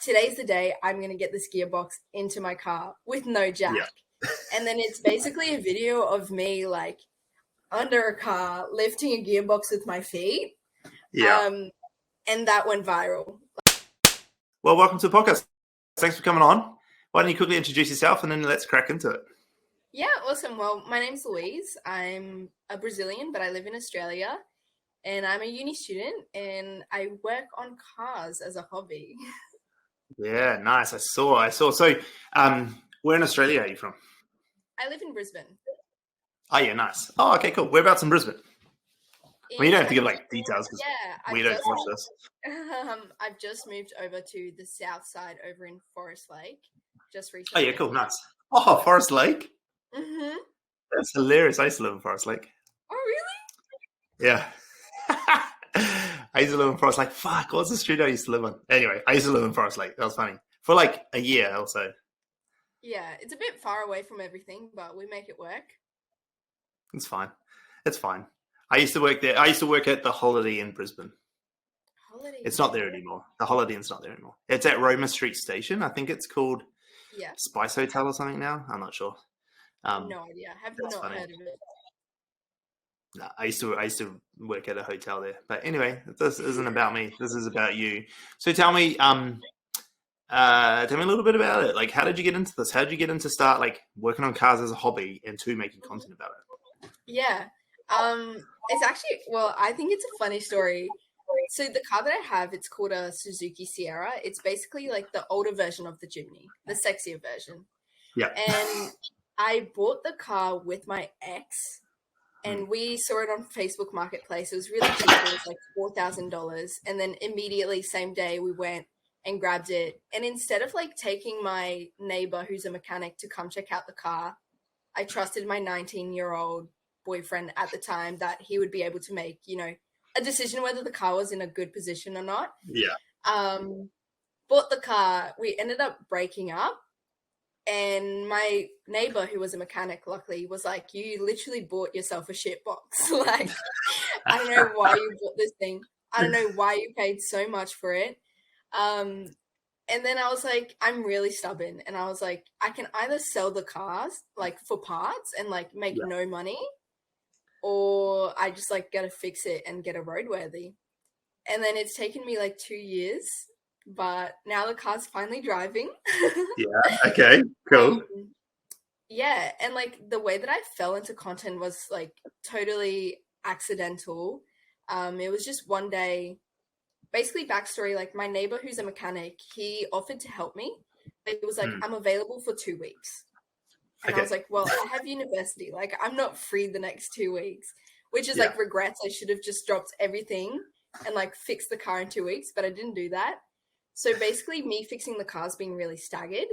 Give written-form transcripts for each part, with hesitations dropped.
today's the day I'm going to get this gearbox into my car with no jack. Yeah. And then it's basically a video of me like under a car lifting a gearbox with my feet. Yeah. And that went viral. Well, welcome to the podcast. Thanks for coming on. Why don't you quickly introduce yourself and then let's crack into it. Yeah, awesome. Well, my name's Louise. I'm a Brazilian, but I live in Australia. And I'm a uni student and I work on cars as a hobby. Yeah, nice. I saw. So, where in Australia are you from? I live in Brisbane. Oh, yeah, nice. Oh, okay, cool. Whereabouts in Brisbane? Well, you don't have to give like details because we don't watch this. I've just moved over to the south side over in Forest Lake just recently. Oh, yeah, cool. Nice. Oh, Forest Lake? Mm-hmm. That's hilarious. I used to live in Forest Lake. Oh, really? Yeah. I used to live in Forest Lake. Fuck, what's the street I used to live on? Anyway, I used to live in Forest Lake. That was funny. For like a year or so. Yeah, it's a bit far away from everything, but we make it work. It's fine. It's fine. I used to work there. I used to work at the Holiday in Brisbane. Holiday? It's not there anymore. The Holiday Inn's not there anymore. It's at Roma Street Station. I think it's called Spice Hotel or something now. I'm not sure. No idea. I have not heard of it. No, I used to work at a hotel there. But anyway, this isn't about me. This is about you. So tell me a little bit about it. Like, how did you get into this? How did you get into start like working on cars as a hobby and to making content about it? Yeah. It's actually, well, I think it's a funny story. So the car that I have, it's called a Suzuki Sierra. It's basically like the older version of the Jimny, the sexier version. Yeah. And I bought the car with my ex. And we saw it on Facebook Marketplace. It was really cheap. It was like $4,000. And then immediately, same day, we went and grabbed it. And instead of like taking my neighbor, who's a mechanic, to come check out the car, I trusted my 19-year-old boyfriend at the time that he would be able to make, a decision whether the car was in a good position or not. Yeah. Bought the car. We ended up breaking up. And my neighbor, who was a mechanic, luckily, was like, you literally bought yourself a shit box. Like, I don't know why you bought this thing. I don't know why you paid so much for it. And then I was like, I'm really stubborn. And I was like, I can either sell the cars, like, for parts and, like, make no money, or I just, like, got to fix it and get it roadworthy. And then it's taken me, like, 2 years. But now the car's finally driving. Yeah. Okay. Cool. Yeah. And like the way that I fell into content was like totally accidental. It was just one day, basically backstory, like my neighbor who's a mechanic, he offered to help me. But he was like, I'm available for 2 weeks. And I was like, well, I have university. Like I'm not free the next 2 weeks, which is like regrets. I should have just dropped everything and like fixed the car in 2 weeks, but I didn't do that. So basically me fixing the car's being really staggered.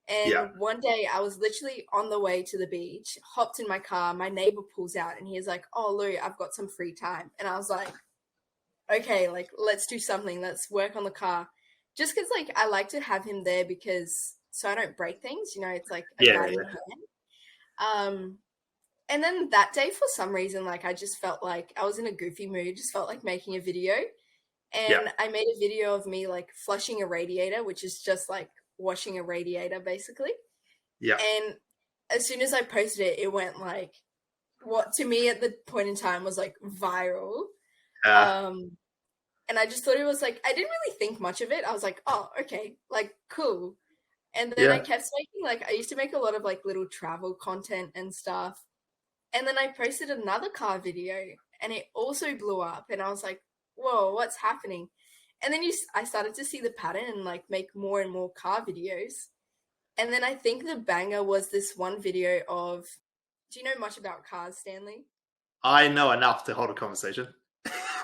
And one day I was literally on the way to the beach, hopped in my car, my neighbor pulls out and he's like, oh, Lou, I've got some free time. And I was like, okay, like, let's do something. Let's work on the car. Just because, like, I like to have him there because so I don't break things. It's like a guiding hand. And then that day, for some reason, like, I just felt like I was in a goofy mood, just felt like making a video. And I made a video of me like flushing a radiator, which is just like washing a radiator basically. Yeah. And as soon as I posted it, it went like what to me at the point in time was like viral. And I just thought it was like, I didn't really think much of it. I was like, oh, okay, like cool. And then I kept making like, I used to make a lot of like little travel content and stuff. And then I posted another car video and it also blew up. And I was like, whoa, what's happening? And then I started to see the pattern and like make more and more car videos. And then I think the banger was this one video of, do you know much about cars, Stanley? I know enough to hold a conversation.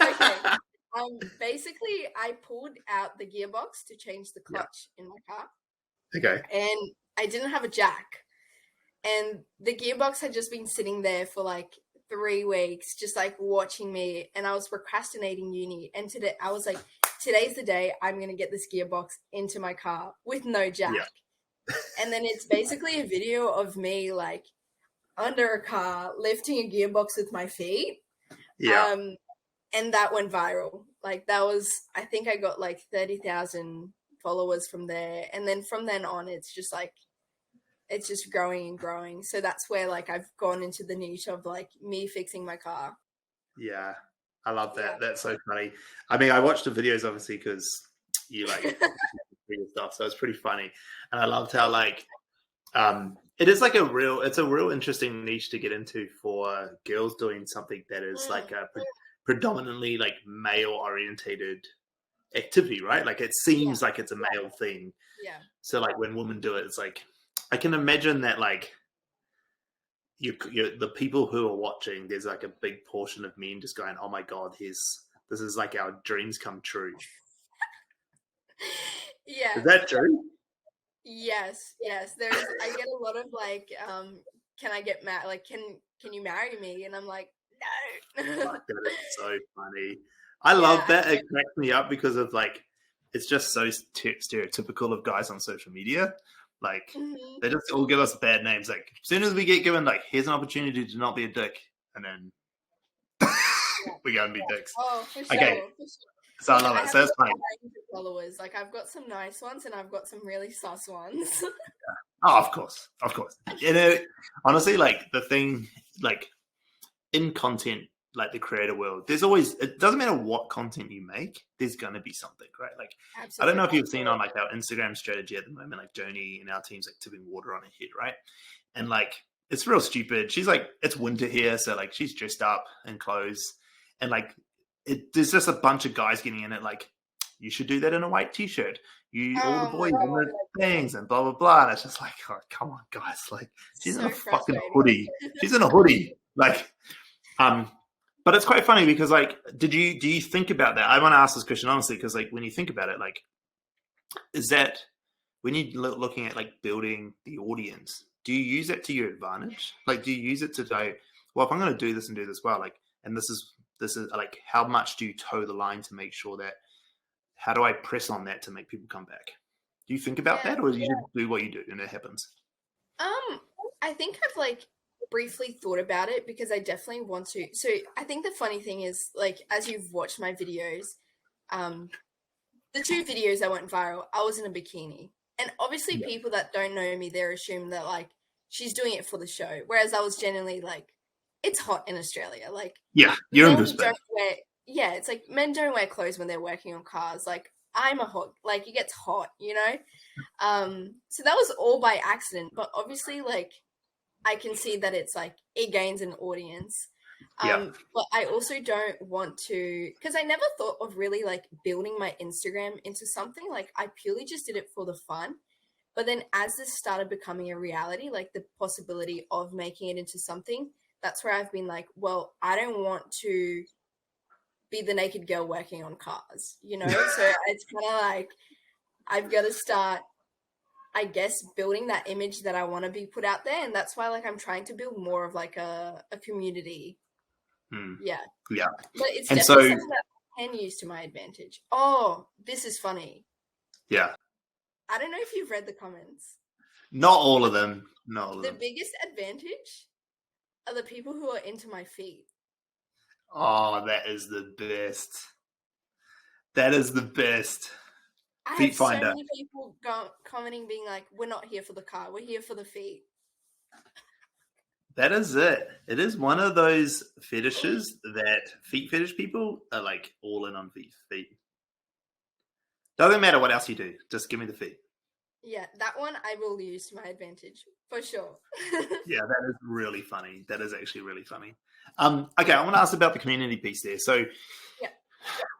Okay. Basically I pulled out the gearbox to change the clutch in my car. Okay. And I didn't have a jack. And the gearbox had just been sitting there for like 3 weeks, just like watching me, and I was procrastinating uni. And today I was like, today's the day I'm going to get this gearbox into my car with no jack. Yeah. And then it's basically a video of me like under a car lifting a gearbox with my feet. Yeah. And that went viral. Like that was, I think I got like 30,000 followers from there. And then from then on, it's just like, it's just growing and growing. So that's where like I've gone into the niche of like me fixing my car. Yeah, I love that. Yeah. That's so funny. I mean, I watched the videos obviously because you like your stuff, so it's pretty funny. And I loved how like it is like it's a real interesting niche to get into for girls doing something that is like a predominantly like male orientated activity, right? Like it seems like it's a male thing. Yeah. So like when women do it, it's like I can imagine that like you the people who are watching, there's like a big portion of men just going, "Oh my god, this is like our dreams come true." Yeah. Is that true? Yes. There's I get a lot of like, can I get married? Like, can you marry me? And I'm like, no. Like, that is so funny. I Yeah, love that. It cracks me up because of like it's just so stereotypical of guys on social media. Like they just all give us bad names. Like as soon as we get given like here's an opportunity to not be a dick, and then we go and be dicks. Oh, for sure. Okay. For sure. So I love it. So that's funny. Followers, like I've got some nice ones and I've got some really sus ones. Oh, of course. You know, honestly, like the thing, like in content, like the creator world, there's always, it doesn't matter what content you make, there's going to be something, right? Like, absolutely. I don't know if you've seen on like our Instagram strategy at the moment, like Joni and our team's like tipping water on her head, right? And like, it's real stupid. She's like, it's winter here. So like, she's dressed up in clothes and like, there's just a bunch of guys getting in it. Like, you should do that in a white t-shirt. All the boys in the things and blah, blah, blah. And it's just like, oh, come on, guys. Like, she's so in a fucking hoodie. She's in a hoodie. Like, but it's quite funny because like, do you think about that? I want to ask this question honestly, because like when you think about it, like, is that when you're looking at like building the audience, do you use that to your advantage? Like, do you use it to go, well, if I'm going to do this and do this well, like, and this is like, how much do you toe the line to make sure that, how do I press on that to make people come back? Do you think about that, or do you just do what you do and it happens? I think I've like briefly thought about it because I definitely want to. So I think the funny thing is, like, as you've watched my videos, the 2 videos that went viral, I was in a bikini. And obviously people that don't know me, they're assumed that like she's doing it for the show. Whereas I was genuinely like, it's hot in Australia. Like, you're in Brisbane. It's like men don't wear clothes when they're working on cars. Like, I'm a hot, like it gets hot, you know? So that was all by accident. But obviously, like, I can see that it's like it gains an audience. But I also don't want to, because I never thought of really like building my Instagram into something. Like, I purely just did it for the fun. But then as this started becoming a reality, like the possibility of making it into something, that's where I've been like, well, I don't want to be the naked girl working on cars, you know? So it's kind of like, I've got to start, I guess, building that image that I want to be put out there. And that's why, like, I'm trying to build more of like a community. Yeah. But it's definitely something that I can use to my advantage. Oh, this is funny. Yeah. I don't know if you've read the comments. Not all of them. The biggest advantage are the people who are into my feet. Oh, that is the best. That is the best. I Feet had finder. so many people commenting, being like, we're not here for the car, we're here for the feet. That is it. It is one of those fetishes that feet fetish people are like all in on feet. Doesn't matter what else you do. Just give me the feet. Yeah, that one I will use to my advantage, for sure. Yeah, that is really funny. That is actually really funny. Okay, I want to ask about the community piece there. So,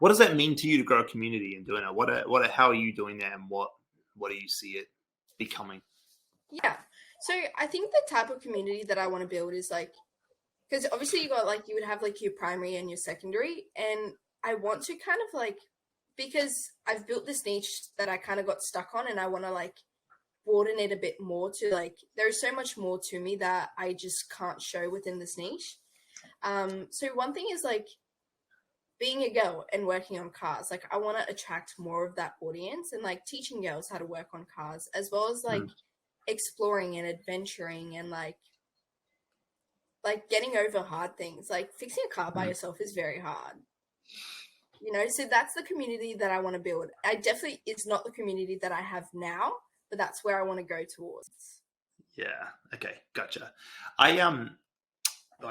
what does that mean to you to grow a community and doing it? How are you doing that, and what do you see it becoming? Yeah, so I think the type of community that I want to build is like, because obviously you would have like your primary and your secondary, and I want to kind of like, because I've built this niche that I kind of got stuck on, and I want to like broaden it a bit more to like, there's so much more to me that I just can't show within this niche. So one thing is like being a girl and working on cars. Like, I want to attract more of that audience and like teaching girls how to work on cars, as well as like exploring and adventuring and like getting over hard things. Like, fixing a car by yourself is very hard. You know, so that's the community that I want to build. I definitely, it's not the community that I have now, but that's where I want to go towards. Yeah. Okay. Gotcha. I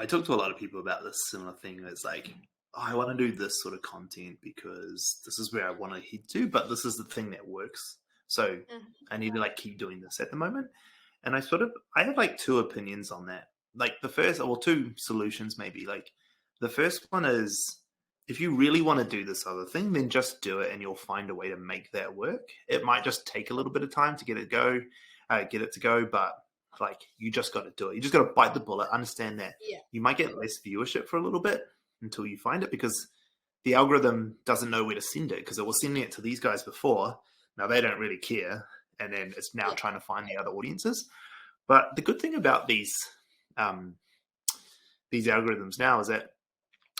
talk to a lot of people about this similar thing. It's like, oh, I want to do this sort of content because this is where I want to head to, but this is the thing that works. So I need to like keep doing this at the moment. And I have like two opinions on that. Like the first, or two solutions maybe. Like the first one is, if you really want to do this other thing, then just do it and you'll find a way to make that work. It might just take a little bit of time to get it to go, but like you just got to do it. You just got to bite the bullet, understand that you might get less viewership for a little bit until you find it, because the algorithm doesn't know where to send it, because it was sending it to these guys before. Now they don't really care. And then it's now trying to find the other audiences. But the good thing about these algorithms now is that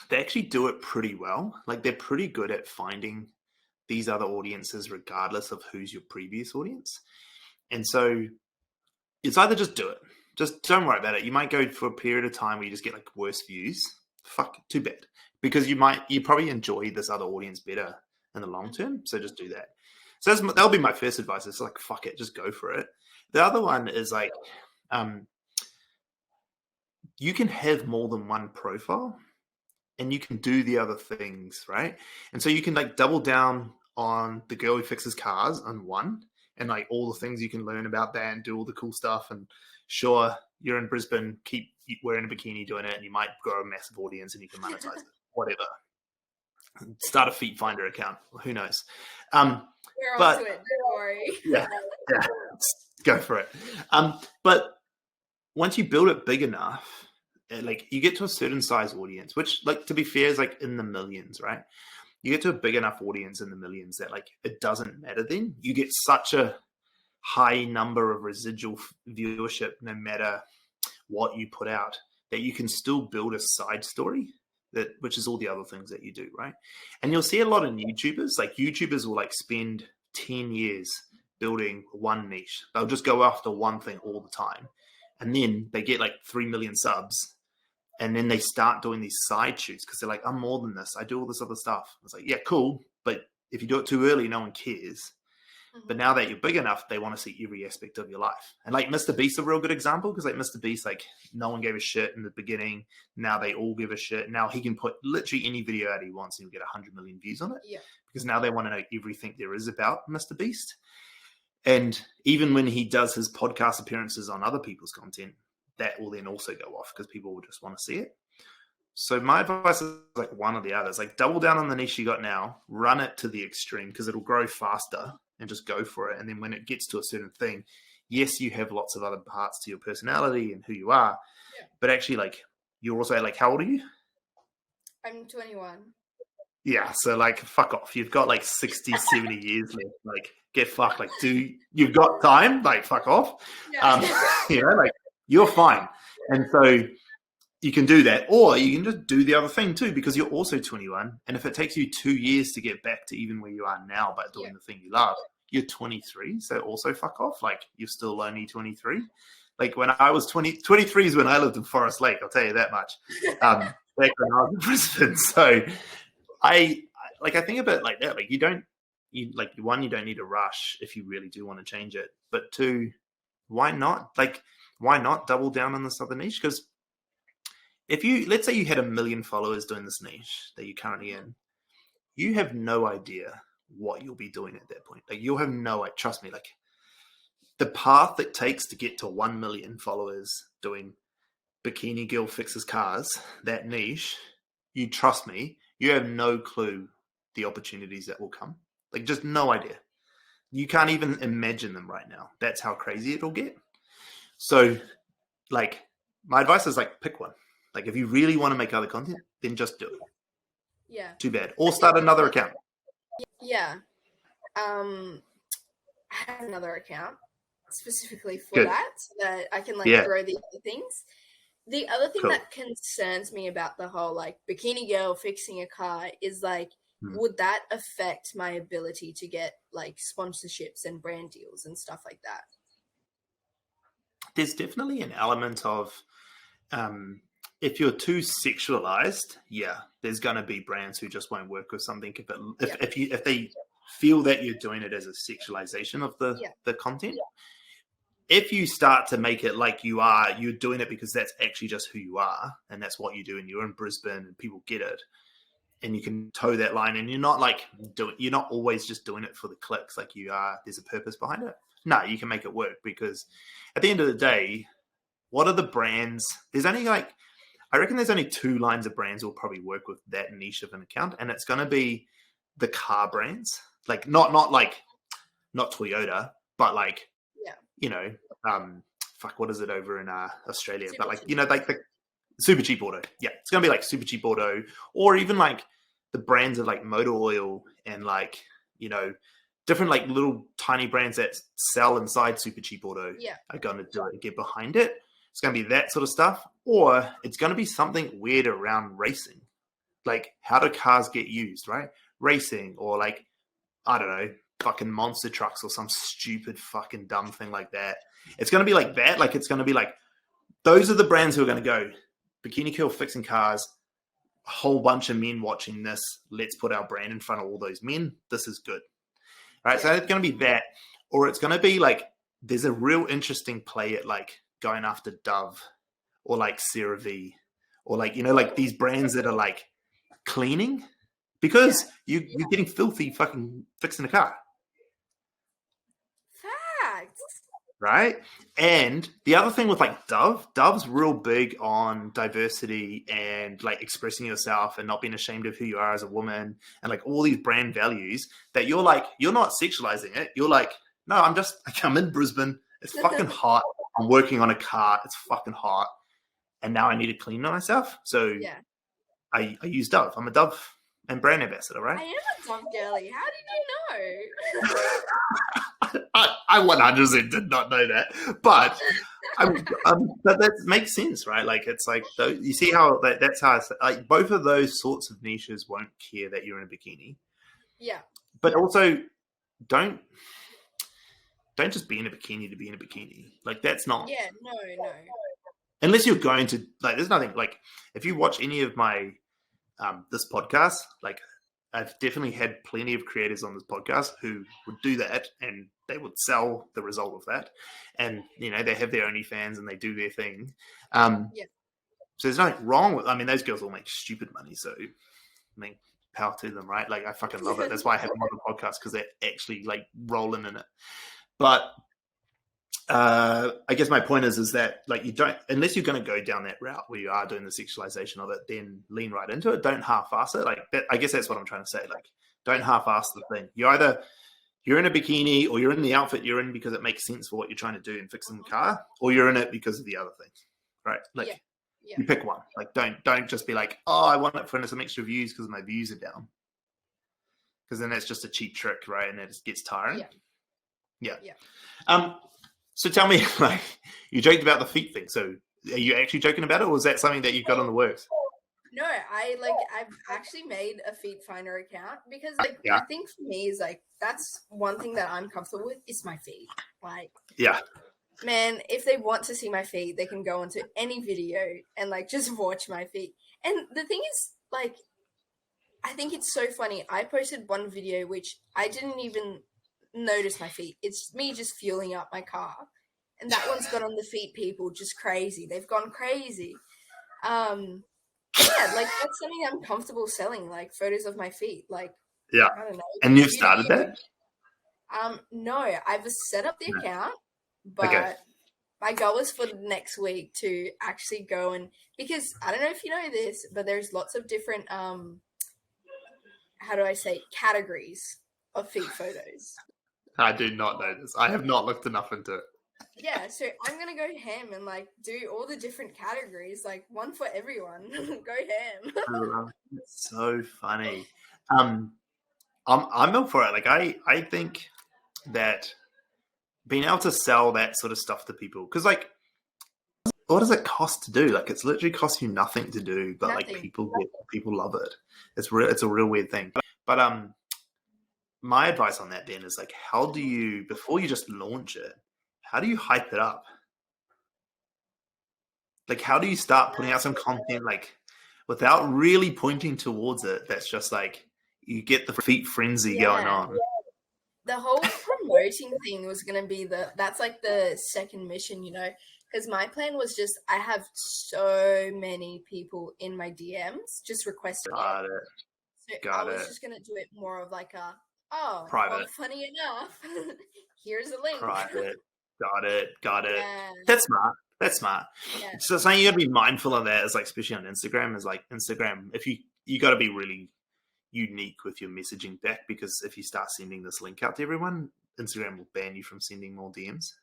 they actually do it pretty well. Like they're pretty good at finding these other audiences regardless of who's your previous audience. And so it's either just do it. Just don't worry about it. You might go for a period of time where you just get like worse views. Fuck, too bad. Because you probably enjoy this other audience better in the long term. So just do that. So that'll be my first advice. It's like, fuck it, just go for it. The other one is like, you can have more than one profile and you can do the other things, right? And so you can like double down on the girl who fixes cars on one, and like all the things you can learn about that and do all the cool stuff. And sure, you're in Brisbane, keep wearing a bikini doing it, and you might grow a massive audience and you can monetize it, whatever. Start a Feet Finder account. Who knows? We're onto it. Don't worry. Yeah, go for it. But once you build it big enough, like you get to a certain size audience, which, like, to be fair, is like in the millions, right? You get to a big enough audience in the millions that like it doesn't matter. Then you get such a high number of residual viewership, no matter what you put out, that you can still build a side story. Which is all the other things that you do, right? And you'll see a lot of YouTubers, like YouTubers will like spend 10 years building one niche. They'll just go after one thing all the time. And then they get like 3 million subs. And then they start doing these side shoots because they're like, I'm more than this. I do all this other stuff. It's like, yeah, cool. But if you do it too early, no one cares. But now that you're big enough, they want to see every aspect of your life. And like Mr. Beast's a real good example, because like Mr. Beast, like no one gave a shit in the beginning. Now they all give a shit. Now he can put literally any video out he wants and he'll get 100 million views on it. Yeah. Because now they want to know everything there is about Mr. Beast. And even when he does his podcast appearances on other people's content, that will then also go off because people will just want to see it. So my advice is like one or the other. It's like double down on the niche you got now, run it to the extreme because it'll grow faster, and just go for it. And then when it gets to a certain thing, yes, you have lots of other parts to your personality and who you are, but actually like you're also like, how old are you? I'm 21. Yeah. So like, fuck off. You've got like 60, 70 years left. Like get fucked. Like you've got time, like fuck off. You know, like you're fine. And so you can do that, or you can just do the other thing too, because you're also 21. And if it takes you 2 years to get back to even where you are now by doing the thing you love, you're 23. So also fuck off. Like you're still only 23. Like when I was 23 is when I lived in Forest Lake. I'll tell you that much. Back when I was in Brisbane. So I think about it like that. Like you don't need to rush if you really do want to change it. But two, why not? Like, why not double down on this other niche? Because let's say you had 1 million followers doing this niche that you're currently in, you have no idea what you'll be doing at that point. Like you'll have trust me, like the path it takes to get to 1 million followers doing bikini girl fixes cars, that niche, you trust me, you have no clue the opportunities that will come. Like just no idea. You can't even imagine them right now. That's how crazy it'll get. So like my advice is like pick one. Like if you really want to make other content, then just do it. Yeah. Too bad. Or start another account. Yeah. I have another account specifically for that, so that I can grow the other things. The other thing that concerns me about the whole like bikini girl fixing a car is like, would that affect my ability to get like sponsorships and brand deals and stuff like that? There's definitely an element of if you're too sexualized, there's going to be brands who just won't work with something if they feel that you're doing it as a sexualization of the content. If you start to make it like you're doing it because that's actually just who you are and that's what you do, and you're in Brisbane and people get it, and you can toe that line, and you're not you're not always just doing it for the clicks, like you are. There's a purpose behind it. No, you can make it work, because at the end of the day, what are the brands? I reckon there's only 2 lines of brands will probably work with that niche of an account, and it's going to be the car brands, like not Toyota, but like, what is it over in Australia? But like, like the Super Cheap Auto. Yeah, it's going to be like Super Cheap Auto, or even like the brands of like Motor Oil and like, different like little tiny brands that sell inside Super Cheap Auto are going to do it and get behind it. It's going to be that sort of stuff, or it's going to be something weird around racing. Like, how do cars get used, right? Racing, or like, I don't know, fucking monster trucks or some stupid fucking dumb thing like that. It's going to be like that. Like, it's going to be like, those are the brands who are going to go, bikini girl fixing cars, a whole bunch of men watching this. Let's put our brand in front of all those men. This is good. All right. So it's going to be that, or it's going to be like, there's a real interesting play at like going after Dove or like CeraVe or like, like these brands that are like cleaning, because you're getting filthy fucking fixing a car. Facts. Right? And the other thing with like Dove's real big on diversity and like expressing yourself and not being ashamed of who you are as a woman, and like all these brand values that you're not sexualizing it. You're like, no, I'm in Brisbane. It's fucking hot. I'm working on a car. It's fucking hot. And now I need to clean myself. So I use Dove. I'm a Dove and brand ambassador, right? I am a Dove girly. How did you know? I 100% did not know that. But but that makes sense, right? Like, it's like, you see how that's how it's like, both of those sorts of niches won't care that you're in a bikini. Yeah. But also, don't just be in a bikini to be in a bikini. Like, that's not. Yeah, no. Unless you're going to, like, there's nothing, like, if you watch any of my, this podcast, like, I've definitely had plenty of creators on this podcast who would do that, and they would sell the result of that. And, they have their OnlyFans and they do their thing. So there's nothing wrong with, those girls all make stupid money. So, power to them, right? Like, I fucking love it. That's why I have them on the podcast, because they're actually like rolling in it. But I guess my point is that, like, you don't, unless you're going to go down that route where you are doing the sexualization of it, then lean right into it. Don't half-ass it. Like, I guess that's what I'm trying to say. Like, don't half-ass the thing. You're in a bikini, or you're in the outfit you're in because it makes sense for what you're trying to do in fixing the car, or you're in it because of the other things, right? Like, you pick one. Like, don't just be like, oh, I want it for some extra views because my views are down. Because then that's just a cheap trick, right? And it just gets tiring. Yeah. So tell me, like, you joked about the feet thing. So are you actually joking about it, or is that something that you've got on the works? No, I've actually made a feet finder account, because like the thing for me is like, that's one thing that I'm comfortable with is my feet. Like, man, if they want to see my feet, they can go onto any video and like just watch my feet. And the thing is, like, I think it's so funny. I posted one video which I didn't even notice my feet. It's me just fueling up my car, and that one's got on the feet people just crazy. They've gone crazy. Like, that's something I'm comfortable selling, like photos of my feet. Like, I don't know. And you've started that? No, I've set up the account, but my goal is for next week to actually go, and because I don't know if you know this, but there's lots of different how do I say, categories of feet photos. I do not know this. I have not looked enough into it. Yeah, so I'm going to go ham and, like, do all the different categories, like, one for everyone. Go ham. It's so funny. I'm all for it. Like, I think that being able to sell that sort of stuff to people, because, like, what does it cost to do? Like, it's literally cost you nothing to do, but nothing. Like, people love it. It's a real weird thing. But my advice on that then is, like, how do you, before you just launch it, how do you hype it up? Like, how do you start putting out some content like without really pointing towards it? That's just like you get the feet frenzy going Yeah. on. The whole promoting thing was gonna be that's like the second mission, you know, because my plan was just I have so many people in my DMs just requesting Got it. it. So I Got was it. just gonna do it more of like a, oh, well, Private. funny enough, here's a link. Private. Got it. Got it. Yeah. That's smart. That's smart. Yeah. So something you got to be mindful of that is like, especially on Instagram, is like Instagram. If you got to be really unique with your messaging back, because if you start sending this link out to everyone, Instagram will ban you from sending more DMs.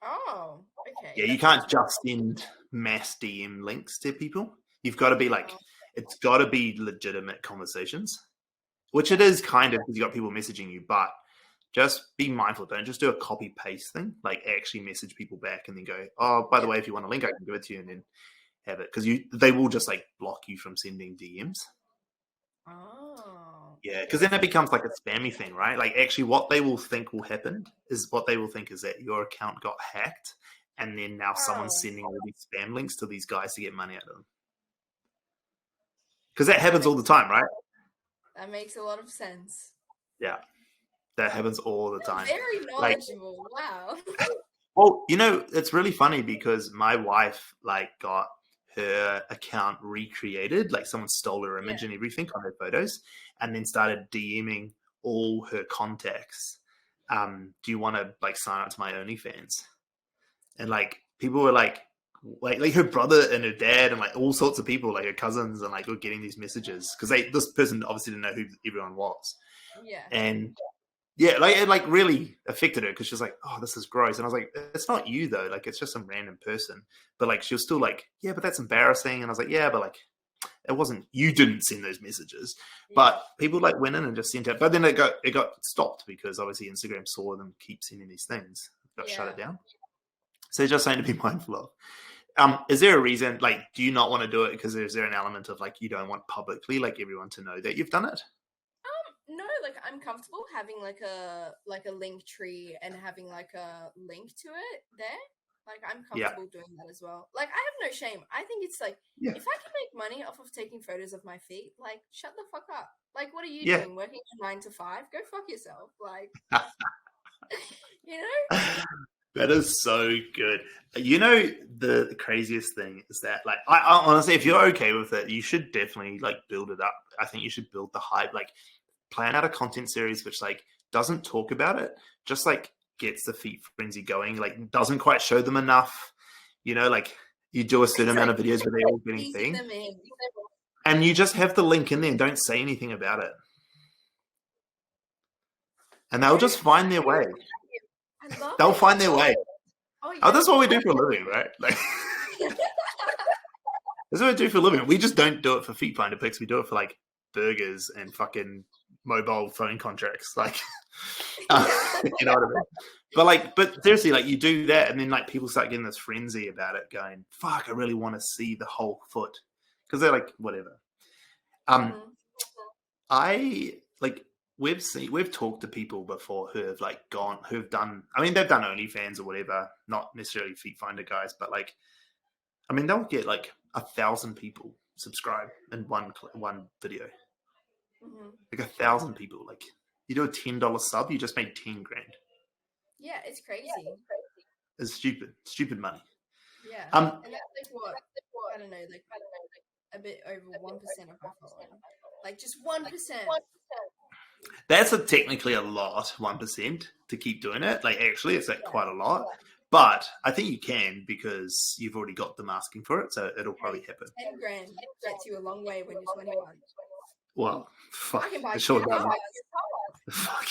Oh, okay. Yeah, you can't just send mass DM links to people. You've got to be like, it's got to be legitimate conversations, which it is kind of because you got people messaging you, but just be mindful. Don't just do a copy paste thing. Like actually message people back and then go, oh, by the way, if you want a link, I can give it to you, and then have it, because they will just like block you from sending DMs. Oh. Yeah, because then it becomes like a spammy thing, right? Like actually what they will think will happen is that your account got hacked, and then now someone's sending all these spam links to these guys to get money out of them. Because that happens all the time, right? That makes a lot of sense. Yeah, that happens all the time. Very knowledgeable. Like, wow. Well, you know, it's really funny because my wife like got her account recreated, like someone stole her image and everything on her photos, and then started DMing all her contacts. Do you want to like sign up to my OnlyFans? And like people were like her brother and her dad and like all sorts of people, like her cousins, and like were getting these messages because this person obviously didn't know who everyone was. Yeah. And yeah, like it like really affected her because she was like, "Oh, this is gross," and I was like, "It's not you though. Like, it's just some random person." But like, she was still like, "Yeah, but that's embarrassing." And I was like, "Yeah, but like, it wasn't. You didn't send those messages." Yeah. But people like went in and just sent it. But then it got stopped because obviously Instagram saw them keep sending these things. Shut it down. So just something to be mindful of. Is there a reason? Like, do you not want to do it because is there an element of like you don't want publicly like everyone to know that you've done it? No, like I'm comfortable having like a link tree and having like a link to it there. Like I'm comfortable doing that as well. Like I have no shame. I think it's like if I can make money off of taking photos of my feet, like shut the fuck up. Like what are you doing? Working 9 to 5? Go fuck yourself. Like you know? That is so good. You know, the craziest thing is that like I honestly, if you're okay with it, you should definitely like build it up. I think you should build the hype, like plan out a content series which like doesn't talk about it, just like gets the feet frenzy going, like doesn't quite show them enough, you know, like you do a certain amount of videos where they're all getting thing, and you just have the link in there and don't say anything about it, and they'll just find their way. They'll find their way. Oh, that's what we do for a living, right? Like that's what we do for a living. We just don't do it for feet finder pics. We do it for like burgers and fucking mobile phone contracts, like you know what I mean? But seriously, like you do that and then like people start getting this frenzy about it, going, fuck, I really want to see the whole foot, because they're like, whatever. I like we've talked to people before who've done, I mean, they've done OnlyFans or whatever, not necessarily feet finder guys, but like, I mean, they'll get like 1,000 people subscribe in one video. Like 1,000 people. Like you do a $10 sub, you just made 10 grand. Yeah, it's crazy. It's stupid money. Yeah. And that's like what? I don't know, like a bit over 1% of my following. Like just 1%. That's technically a lot, 1%, to keep doing it. Like actually, it's like quite a lot. But I think you can because you've already got them asking for it, so it'll probably happen. 10 grand gets you a long way when you're 21. Well, fuck. I can buy sure fuck.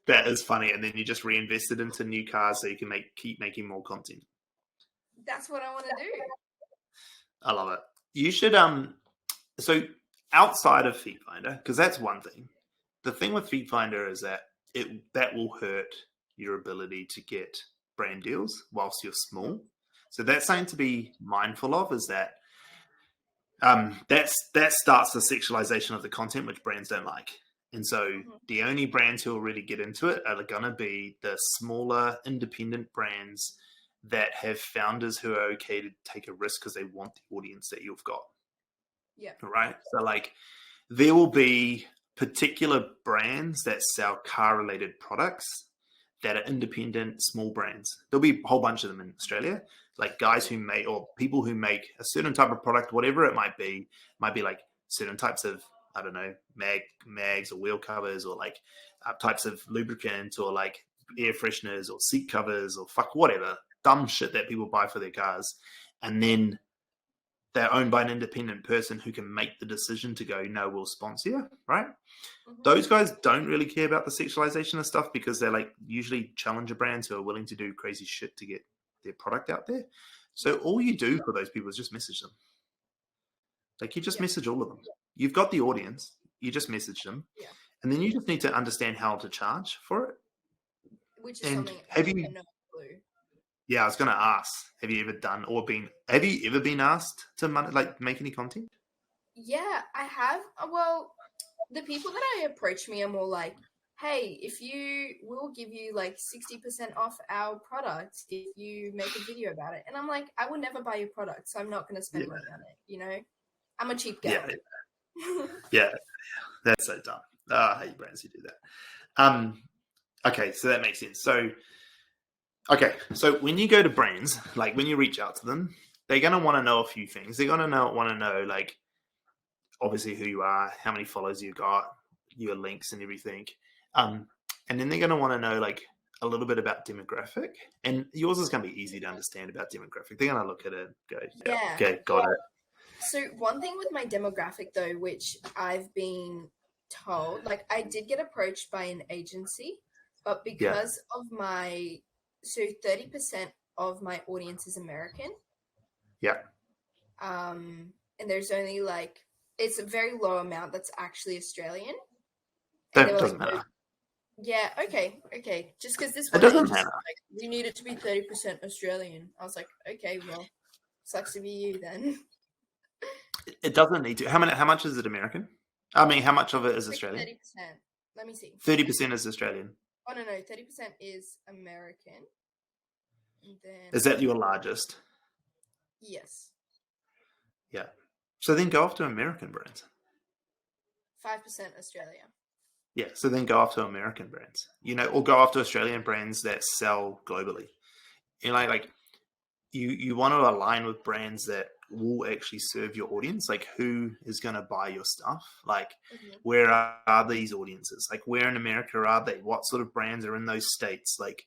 That is funny, and then you just reinvest it into new cars so you can keep making more content. That's what I want to do. I love it. You should so outside of Feet Finder, because that's one thing. The thing with Feet Finder is that that will hurt your ability to get brand deals whilst you're small. So that's something to be mindful of, is that that starts the sexualization of the content, which brands don't like. And so the only brands who will really get into it are going to be the smaller independent brands that have founders who are okay to take a risk because they want the audience that you've got. Yeah. Right. So like there will be particular brands that sell car related products that are independent, small brands. There'll be a whole bunch of them in Australia, like guys who make, or people who make a certain type of product, whatever it might be like certain types of, I don't know, mags or wheel covers, or like types of lubricant, or like air fresheners or seat covers, or fuck whatever, dumb shit that people buy for their cars. And then they're owned by an independent person who can make the decision to go, no, we'll sponsor you, right? Mm-hmm. Those guys don't really care about the sexualization of stuff because they're like usually challenger brands who are willing to do crazy shit to get their product out there. So all you do for those people is just message them. Like you just message all of them. You've got the audience, you just message them. Yeah. And then you just need to understand how to charge for it. Which is And something have I you, have no clue. yeah, I was going to ask, have you ever done or been, have you ever been asked to like make any content? Yeah, I have. Well, the people that I approach me are more like, hey, we'll give you like 60% off our product if you make a video about it. And I'm like, I will never buy your product, so I'm not going to spend money on it, you know? I'm a cheap girl. Yeah, that's so dumb. I hate brands who do that. Okay, so that makes sense. So when you go to brands, like when you reach out to them, they're going to want to know a few things. They're going to want to know, like, obviously who you are, how many followers you got, your links and everything. And then they're going to want to know, like, a little bit about demographic. And yours is going to be easy to understand about demographic. They're going to look at it and go, yeah, okay, got it. So one thing with my demographic, though, which I've been told, like, I did get approached by an agency, but because of so 30% of my audience is American. Yeah. And there's only like, it's a very low amount that's actually Australian. That doesn't matter. Yeah, okay. Just because this one, it doesn't matter. Like, you need it to be 30% Australian. I was like, okay, well, sucks to be you then. It doesn't need to. How much is it American? I mean, how much of it is Australian? 30%. Let me see. 30% is Australian. Oh, no, 30% is American. And then... Is that your largest? Yes. Yeah. So then go after American brands. 5% Australia. Yeah, so then go after American brands, or go after Australian brands that sell globally. Like you want to align with brands that will actually serve your audience. Like, who is going to buy your stuff? Like, where are these audiences? Like, where in America are they? What sort of brands are in those states? Like,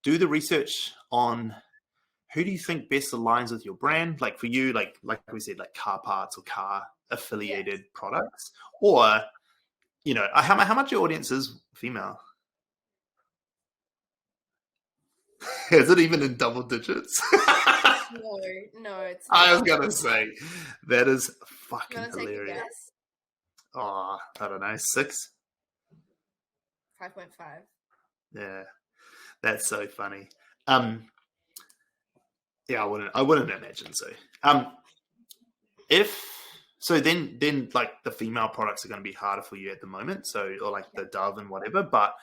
do the research on who do you think best aligns with your brand? Like, for you, like we said, like car parts or car affiliated products, or how much your audience is female? Is it even in double digits? No, it's not. I was going to say, that is fucking hilarious. Take a guess? Oh, I don't know, 6? 5.5. Yeah, that's so funny. Yeah, I wouldn't imagine so. Then like the female products are going to be harder for you at the moment. So, or like the Dove and whatever, but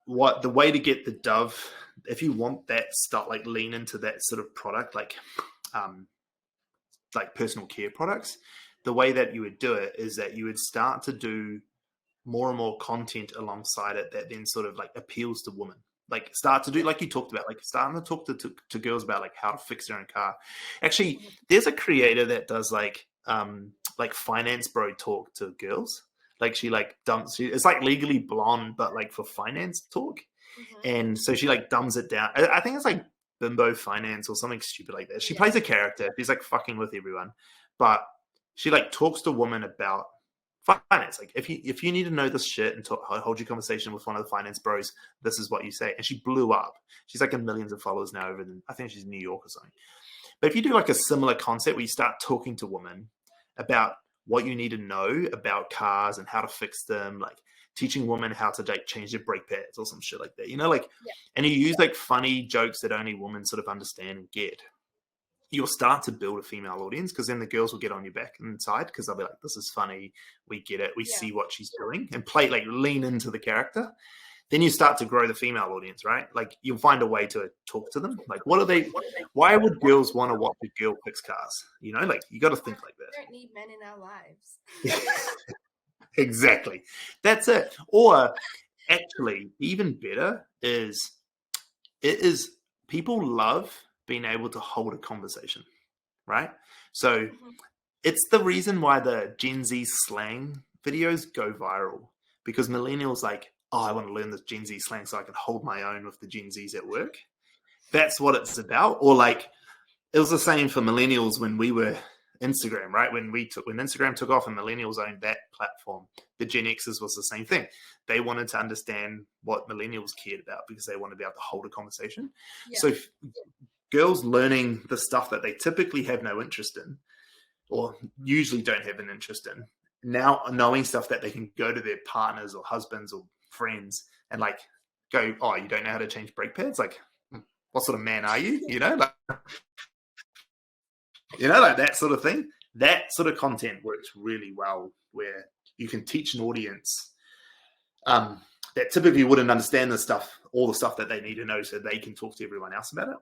the way to get the Dove, if you want that stuff, like lean into that sort of product, like personal care products, the way that you would do it is that you would start to do more and more content alongside it that then sort of like appeals to women. Like start to do, like you talked about, like starting to talk to girls about like how to fix their own car. Actually, there's a creator that does like finance bro talk to girls. Like she like dumps, it's like Legally Blonde, but like for finance talk. And so she like dumbs it down. I think it's like Bimbo Finance or something stupid like that. She plays a character. She's like fucking with everyone, but she like talks to women about finance. Like if you need to know this shit and hold your conversation with one of the finance bros, this is what you say. And she blew up. She's like in millions of followers now over I think she's in New York or something. But if you do like a similar concept where you start talking to women about what you need to know about cars and how to fix them, like teaching women how to like change their brake pads or some shit like that, and you use like funny jokes that only women sort of understand and get, you'll start to build a female audience, because then the girls will get on your back inside because they'll be like, this is funny, we get it, we see what she's doing, and play, like lean into the character. then you start to grow the female audience, right? Like you'll find a way to talk to them. Like, what are they? Why would girls want to watch a girl fix cars? You know, like you got to think like We that. don't need men in our lives. Exactly. That's it. Or actually, even better is people love being able to hold a conversation, right? So it's the reason why the Gen Z slang videos go viral, because millennials like, oh, I want to learn this Gen Z slang so I can hold my own with the Gen Zs at work. That's what it's about. Or like, it was the same for millennials when we were Instagram, right? When Instagram took off and millennials owned that platform, the Gen Xers was the same thing. They wanted to understand what millennials cared about because they wanted to be able to hold a conversation. Yeah. So girls learning the stuff that they typically have no interest in, or usually don't have an interest in, now knowing stuff that they can go to their partners or husbands or friends and like go, oh, you don't know how to change brake pads? Like, what sort of man are you? You know, like that sort of thing. That sort of content works really well, where you can teach an audience that typically wouldn't understand all the stuff that they need to know, so they can talk to everyone else about it.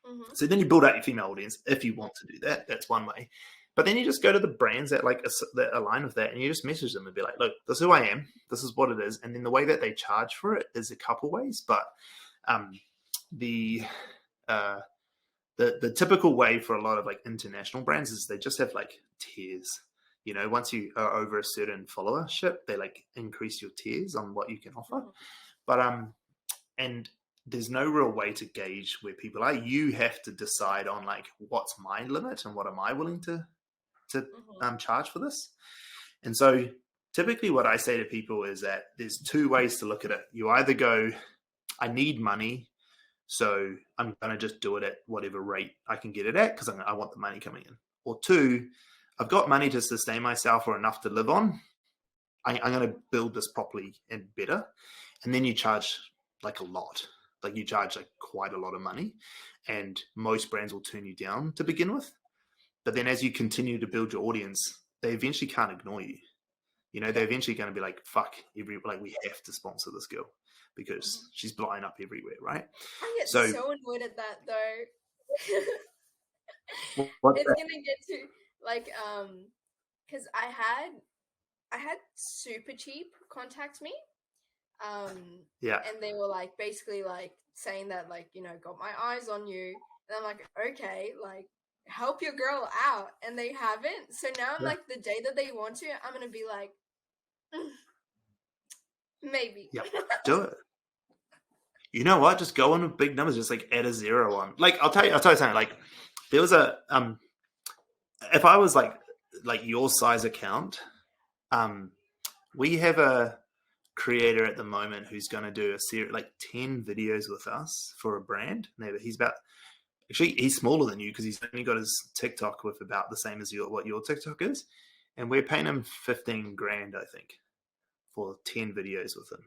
Mm-hmm. So then you build out your female audience if you want to do that. That's one way. But then you just go to the brands that that align with that, and you just message them and be like, look, this is who I am. This is what it is. And then the way that they charge for it is a couple ways. But the typical way for a lot of like international brands is they just have like tiers. You know, once you are over a certain followership, they like increase your tiers on what you can offer. But and there's no real way to gauge where people are. You have to decide on like, what's my limit and what am I willing to charge for this. And so typically what I say to people is that there's two ways to look at it. You either go, I need money, so I'm going to just do it at whatever rate I can get it at because I want the money coming in. Or two, I've got money to sustain myself or enough to live on. I'm going to build this properly and better. And then you charge like a lot. Like you charge like quite a lot of money, and most brands will turn you down to begin with. But then as you continue to build your audience, they eventually can't ignore you. You know, they're eventually going to be like, fuck, we have to sponsor this girl because she's blowing up everywhere, right? I get so annoyed at that though. It's going to get to like, because I had Super Cheap contact me. And they were like basically like saying that like, you know, got my eyes on you, and I'm like, okay, like help your girl out, and they haven't. So now I'm like, the day that they want to, I'm gonna be like, maybe. Yeah, do it. You know what? Just go on with big numbers. Just like add a 0 on. Like I'll tell you something. Like there was a if I was like your size account, we have a creator at the moment who's going to do a series like 10 videos with us for a brand. He's smaller than you because he's only got his TikTok with about the same as what your TikTok is, and we're paying him $15,000 I think for 10 videos with him.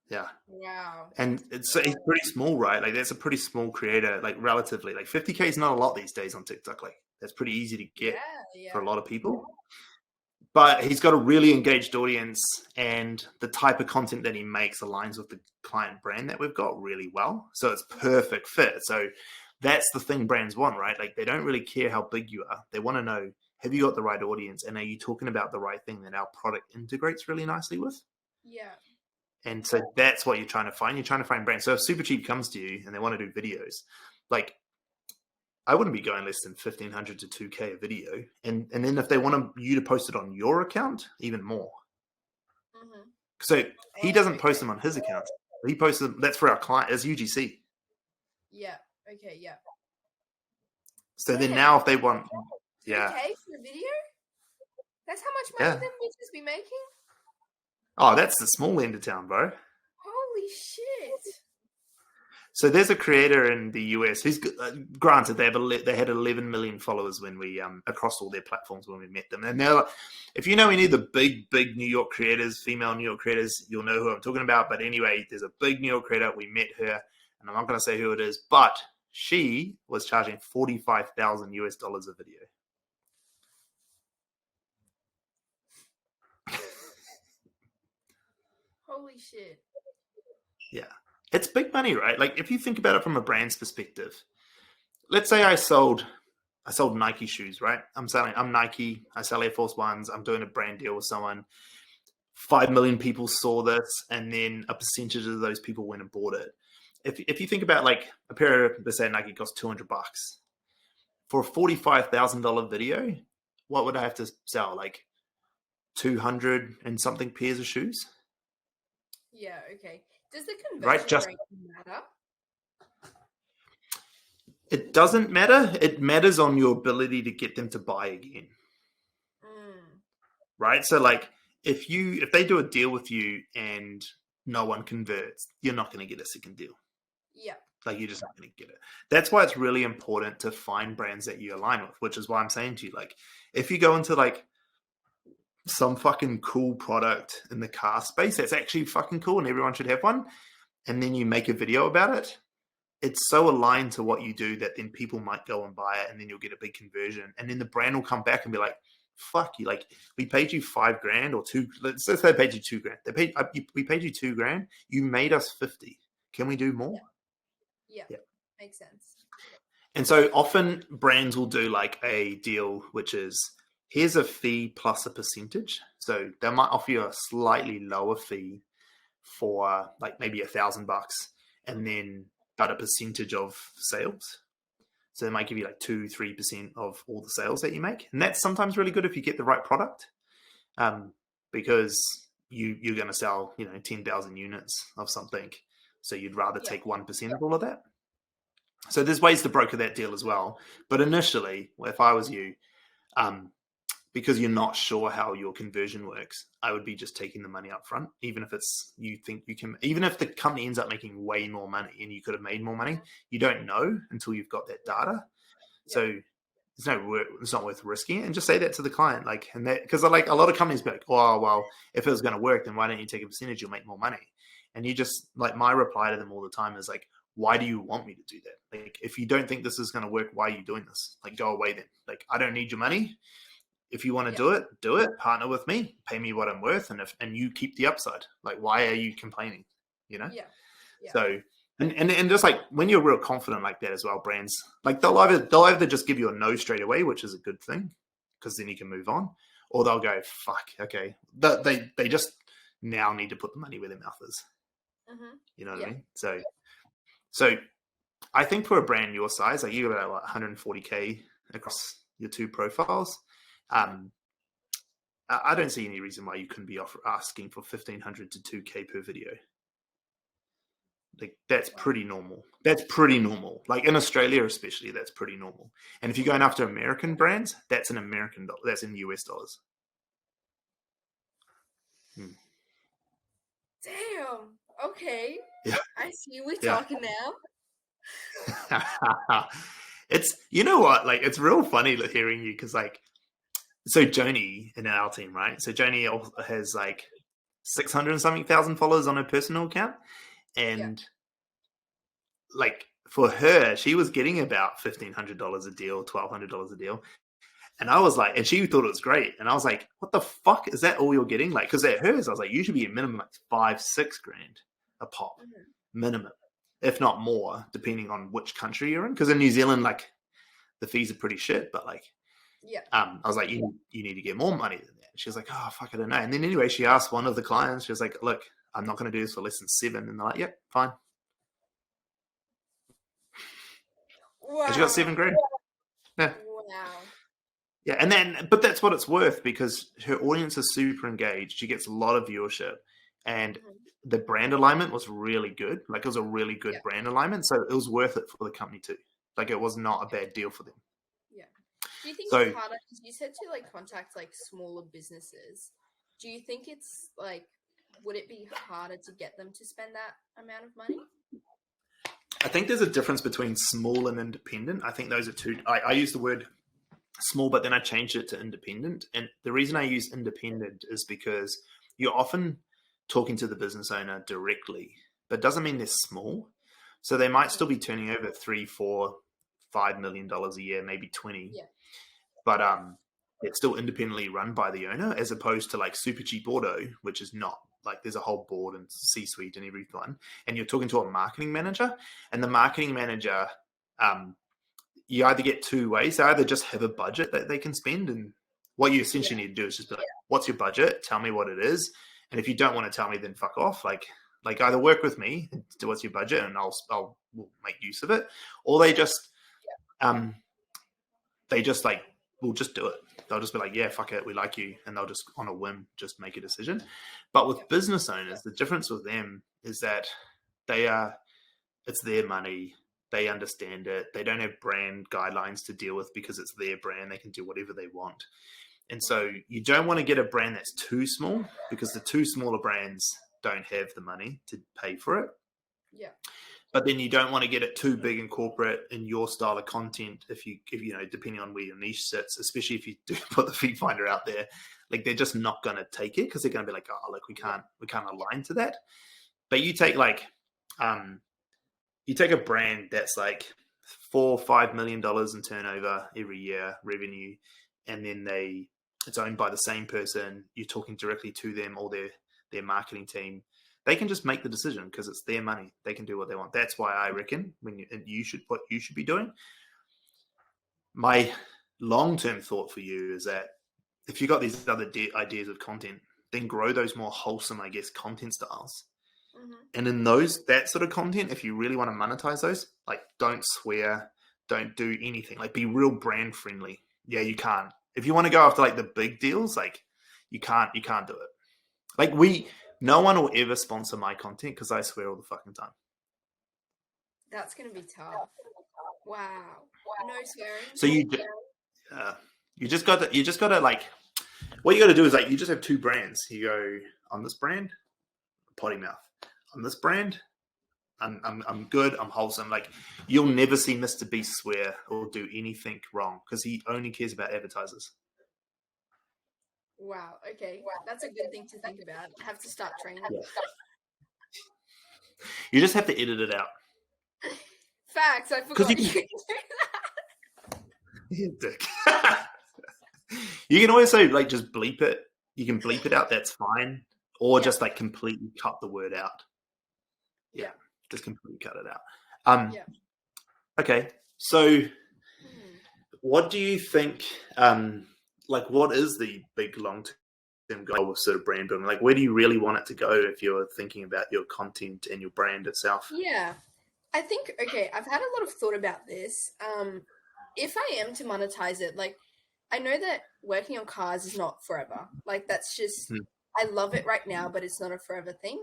Yeah. Wow. And he's pretty small, right? Like that's a pretty small creator, like relatively. Like 50K is not a lot these days on TikTok. Like that's pretty easy to get for a lot of people. But he's got a really engaged audience, and the type of content that he makes aligns with the client brand that we've got really well. So it's perfect fit. So that's the thing brands want, right? Like they don't really care how big you are. They want to know, have you got the right audience, and are you talking about the right thing that our product integrates really nicely with? Yeah. And so that's what you're trying to find. You're trying to find brands. So if Super Cheap comes to you and they want to do videos, like I wouldn't be going less than 1,500 to 2K a video. And then if they want you to post it on your account, even more. Mm-hmm. So he doesn't post them on his account. He posts them. That's for our client as UGC. Yeah. Okay. Yeah. So then now if they want, 2K for a video? That's how much money them bitches be making? Oh, that's the small end of town, bro. Holy shit. So there's a creator in the US who's granted they had 11 million followers when we across all their platforms when we met them, and they're like, if you know any of the big New York creators, female New York creators, you'll know who I'm talking about. But anyway, there's a big New York creator. We met her, and I'm not going to say who it is, but she was charging $45,000 a video. Holy shit. Yeah. It's big money, right? Like if you think about it from a brand's perspective, let's say I sold Nike shoes, right? I'm Nike, I sell Air Force Ones, I'm doing a brand deal with someone. 5 million people saw this, and then a percentage of those people went and bought it. If you think about like a pair of, let's say Nike costs $200 for a $45,000 video, what would I have to sell? Like 200 and something pairs of shoes, Yeah, okay. Does the right? conversion Just rate matter? it doesn't matter. It matters on your ability to get them to buy again, Mm. right? So like if they do a deal with you and no one converts, you're not going to get a second deal. Yeah. Like you're just not going to get it. That's why it's really important to find brands that you align with, which is why I'm saying to you, like, if you go into like some fucking cool product in the car space that's actually fucking cool and everyone should have one, and then you make a video about it, it's so aligned to what you do that then people might go and buy it, and then you'll get a big conversion, and then the brand will come back and be like, fuck you, like we paid you $5,000 or two, let's say they paid you $2,000, we paid you $2,000, you made us 50, can we do more? Yeah. Yeah. Makes sense. And so often brands will do like a deal, which is here's a fee plus a percentage. So they might offer you a slightly lower fee for like maybe $1,000, and then but a percentage of sales. So they might give you like 2-3% of all the sales that you make. And that's sometimes really good if you get the right product, because you're going to sell, 10,000 units of something. So you'd rather take 1% of all of that. So there's ways to broker that deal as well. But initially, if I was you, because you're not sure how your conversion works, I would be just taking the money up front, even if you think you can, even if the company ends up making way more money and you could have made more money, you don't know until you've got that data. Yeah. So it's not worth risking it, and just say that to the client, like, and that, because like a lot of companies be like, oh well, if it was going to work, then why don't you take a percentage? You'll make more money. And you just, like, my reply to them all the time is like, why do you want me to do that? Like, if you don't think this is going to work, why are you doing this? Like, go away then. Like, I don't need your money. If you want to do it, partner with me, pay me what I'm worth, and you keep the upside. Like, why are you complaining? Yeah. So, and just like when you're real confident like that as well, brands, like they'll either just give you a no straight away, which is a good thing, because then you can move on, or they'll go, fuck, okay. They just now need to put the money where their mouth is. Mm-hmm. You know what I mean? So I think for a brand your size, like you got about 140K across your two profiles. I don't see any reason why you couldn't be asking for 1,500 to 2K per video. Like, that's pretty normal. Like in Australia, especially, that's pretty normal. And if you're going after American brands, that's in American dollars. That's in US dollars. Damn. Okay. Yeah. I see we're talking now. It's, you know what? Like, it's real funny hearing you, because like, so Joni in our team, right? So Joni has like 600 and something thousand followers on her personal account. And like for her, she was getting about $1,500 a deal, $1,200 a deal. And I was like, and she thought it was great. And I was like, what the fuck? Is that all you're getting? Like, because at hers, I was like, you should be a minimum like $5-6 grand a pop, minimum, if not more, depending on which country you're in. Because in New Zealand, like the fees are pretty shit, but like, I was like, you need to get more money than that. She was like, oh, fuck, I don't know. And then anyway, she asked one of the clients, she was like, look, I'm not going to do this for less than 7. And they're like, yep, fine. Wow. She got 7 grand. Yeah. Wow. Yeah, but that's what it's worth, because her audience is super engaged. She gets a lot of viewership, and the brand alignment was really good. Like, it was a really good brand alignment, so it was worth it for the company too. Like, it was not a bad deal for them. Yeah. Do you think it's harder? Because you said to like contact like smaller businesses. Do you think it's like, would it be harder to get them to spend that amount of money? I think there's a difference between small and independent. I think those are two. I use the word small, but then I changed it to independent. And the reason I use independent is because you're often talking to the business owner directly, but it doesn't mean they're small. So they might still be turning over $3, $4, $5 million a year, maybe 20. Yeah. But it's still independently run by the owner, as opposed to like Super Cheap Auto, which is not like there's a whole board and C-suite and everyone, and you're talking to a marketing manager, and the marketing manager, you either get two ways. They either just have a budget that they can spend, and what you essentially need to do is just be like, what's your budget? Tell me what it is. And if you don't want to tell me, then fuck off. Like either work with me and do what's your budget, and I'll make use of it, or they just like will just do it. They'll just be like, yeah, fuck it, we like you, and they'll just on a whim just make a decision. But with business owners, the difference with them is that it's their money. They understand it. They don't have brand guidelines to deal with because it's their brand. They can do whatever they want. And so you don't want to get a brand that's too small, because the two smaller brands don't have the money to pay for it. Yeah. But then you don't want to get it too big and corporate in your style of content. If you know, depending on where your niche sits, especially if you do put the feed finder out there, like they're just not going to take it, because they're going to be like, oh, like we can't align to that. But you take a brand that's like $4-5 million in turnover every year revenue, and then it's owned by the same person. You're talking directly to them or their marketing team. They can just make the decision because it's their money. They can do what they want. That's why I reckon what you should be doing. My long-term thought for you is that if you've got these other ideas of content, then grow those more wholesome, I guess, content styles. Mm-hmm. And in that sort of content, if you really want to monetize those, like don't swear, don't do anything, like be real brand friendly. Yeah, you can't. If you want to go after like the big deals, like you can't do it. Like no one will ever sponsor my content because I swear all the fucking time. That's going to be tough. Wow. No swearing. So you just got to like, what you got to do is like, you just have two brands. You go on this brand, potty mouth. On this brand, I'm good, I'm wholesome. Like you'll never see Mr. Beast swear or do anything wrong because he only cares about advertisers. Wow. Okay. That's a good thing to think about. I have to start training. Yeah. You just have to edit it out. Facts. I forgot you could do that. Yeah, dick. You can also like just bleep it. You can bleep it out. That's fine. Or just like completely cut the word out. Yeah. Just completely cut it out. Okay. So what do you think, like what is the big long-term goal with sort of brand building? Like where do you really want it to go if you're thinking about your content and your brand itself? Yeah. I think, okay, I've had a lot of thought about this. If I am to monetize it, like I know that working on cars is not forever. Like that's just, I love it right now, but it's not a forever thing.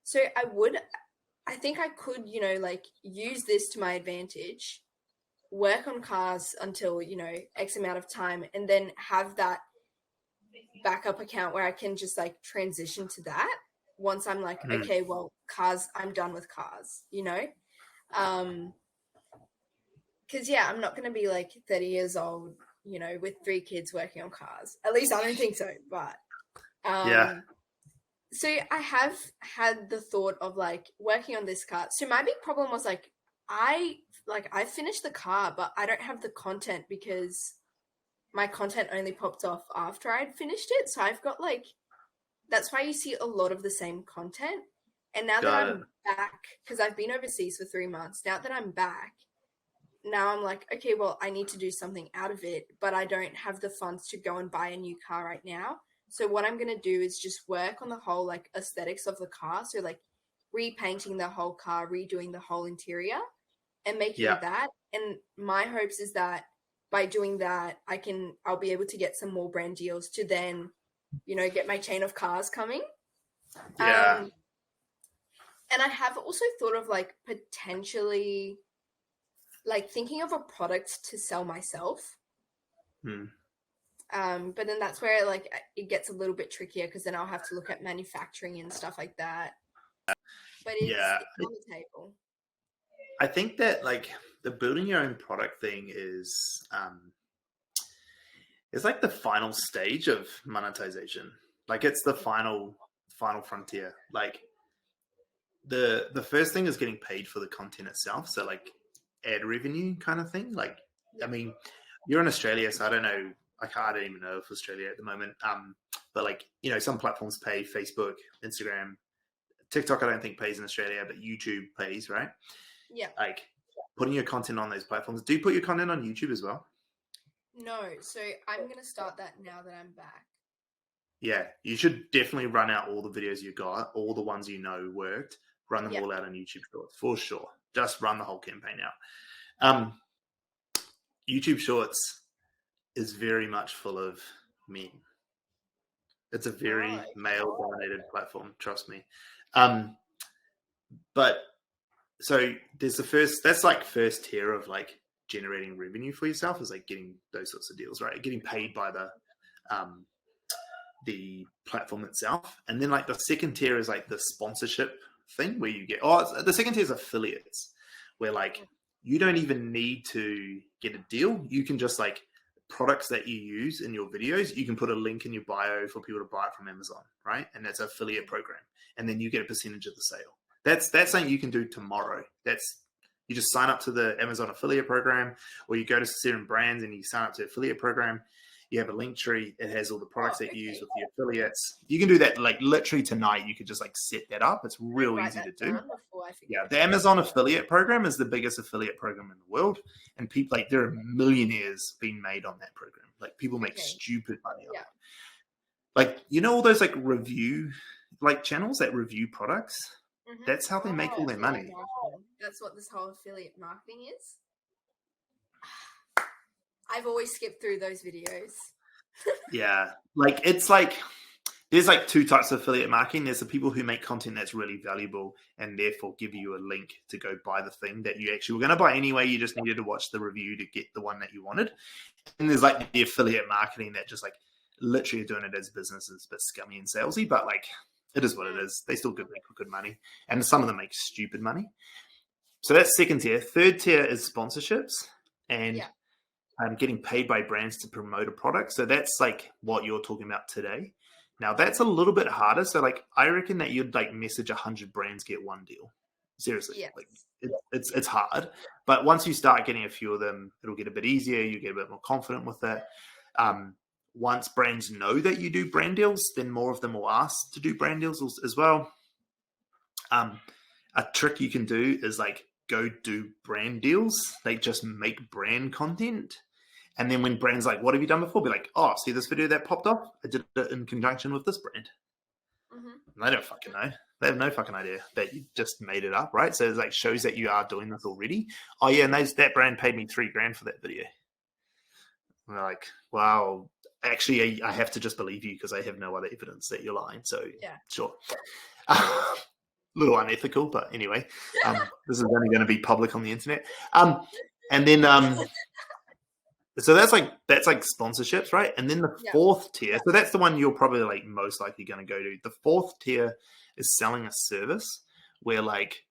So I think I could, you know, like use this to my advantage, work on cars until, you know, X amount of time, and then have that backup account where I can just like transition to that once I'm like, okay, well, cars, I'm done with cars, you know? Because I'm not going to be like 30 years old, you know, with 3 kids working on cars. At least I don't think so, but so I have had the thought of like working on this car. So my big problem was like I finished the car, but I don't have the content because my content only popped off after I'd finished it. So I've got like, that's why you see a lot of the same content. And now that I'm back, because I've been overseas for 3 months, now that I'm back, now I'm like, okay, well, I need to do something out of it, but I don't have the funds to go and buy a new car right now. So what I'm going to do is just work on the whole like aesthetics of the car. So like repainting the whole car, redoing the whole interior and making that. And my hopes is that by doing that, I'll be able to get some more brand deals to then, you know, get my chain of cars coming. Yeah. And I have also thought of like potentially like thinking of a product to sell myself. But then that's where like it gets a little bit trickier because then I'll have to look at manufacturing and stuff like that. But it's on the table. I think that like the building your own product thing is like the final stage of monetization. Like it's the final frontier. Like the first thing is getting paid for the content itself. So like ad revenue kind of thing. Like, I mean, you're in Australia, so I don't know I don't even know if Australia at the moment. But like, you know, some platforms pay. Facebook, Instagram, TikTok, I don't think pays in Australia, but YouTube pays, right? Yeah. Like putting your content on those platforms. Do you put your content on YouTube as well? No, so I'm gonna start that now that I'm back. Yeah, you should definitely run out all the videos you got, all the ones you know worked, run them Yeah. all out on YouTube Shorts for sure. Just run the whole campaign out. YouTube Shorts is very much full of men. It's a Oh, very okay. male-dominated platform, trust me. But so there's that's like first tier of like generating revenue for yourself is like getting those sorts of deals, right? Getting paid by the platform itself. And then like the second tier is like the sponsorship thing where you get, the second tier is affiliates, where like you don't even need to get a deal. You can just like products that you use in your videos, you can put a link in your bio for people to buy it from Amazon, right? And that's an affiliate program. And then you get a percentage of the sale. That's something you can do tomorrow. You just sign up to the Amazon affiliate program, or you go to certain brands and you sign up to the affiliate program. You have a link tree. It has all the products that you use with the affiliates. You can do that like literally tonight. You could just like set that up. It's real easy to do. Yeah, the Amazon affiliate program is the biggest affiliate program in the world, and people like there are millionaires being made on that program. Like people make stupid money on it. Like you know all those like review like channels that review products. Mm-hmm. That's how they make all their money. That's what this whole affiliate marketing is. I've always skipped through those videos. Yeah, like it's like there's like two types of affiliate marketing. There's the people who make content that's really valuable and therefore give you a link to go buy the thing that you actually were going to buy anyway. You just needed to watch the review to get the one that you wanted. And there's like the affiliate marketing that just like literally doing it as businesses, but scummy and salesy. But like it is what it is. They still make good money, and some of them make stupid money. So that's second tier. Third tier is sponsorships and getting paid by brands to promote a product. So that's like what you're talking about today. Now that's a little bit harder. So like I reckon that you'd like message 100 brands, get one deal. Seriously, like it's hard. But once you start getting a few of them, it'll get a bit easier. You get a bit more confident with it. Once brands know that you do brand deals, then more of them will ask to do brand deals as well. A trick you can do is like go do brand deals. Like just make brand content. And then when brands like, what have you done before? Be like, oh, see this video that popped up? I did it in conjunction with this brand. Mm-hmm. And they don't fucking know. They have no fucking idea that you just made it up, right? So it like shows that you are doing this already. Oh yeah, and that brand paid me $3,000 for that video. And they're like, wow, actually I have to just believe you because I have no other evidence that you're lying. So sure. Little unethical, but anyway, this is only going to be public on the internet. And then so that's like sponsorships, right? And then the fourth tier, so that's the one you're probably like most likely going to go to. The fourth tier is selling a service where like,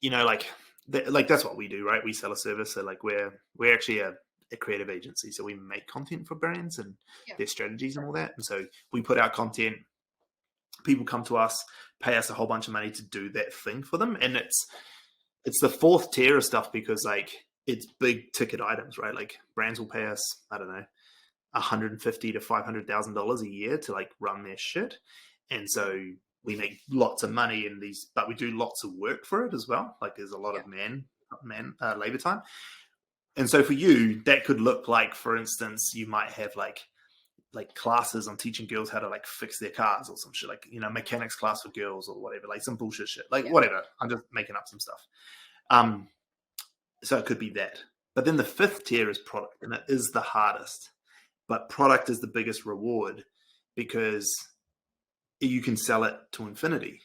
you know, like that's what we do, right? We sell a service. So like we're actually a creative agency. So we make content for brands and their strategies and all that. And so we put out content, people come to us, pay us a whole bunch of money to do that thing for them. And it's the fourth tier of stuff because like it's big ticket items, right? Like brands will pay us, I don't know, $150,000 to $500,000 a year to like run their shit. And so we make lots of money in these, but we do lots of work for it as well. Like there's a lot of labor time. And so for you, that could look like, for instance, you might have like classes on teaching girls how to like fix their cars or some shit, like, you know, mechanics class for girls or whatever, like some bullshit shit, like whatever. I'm just making up some stuff. So it could be that. But then the fifth tier is product, and it is the hardest. But product is the biggest reward because you can sell it to infinity.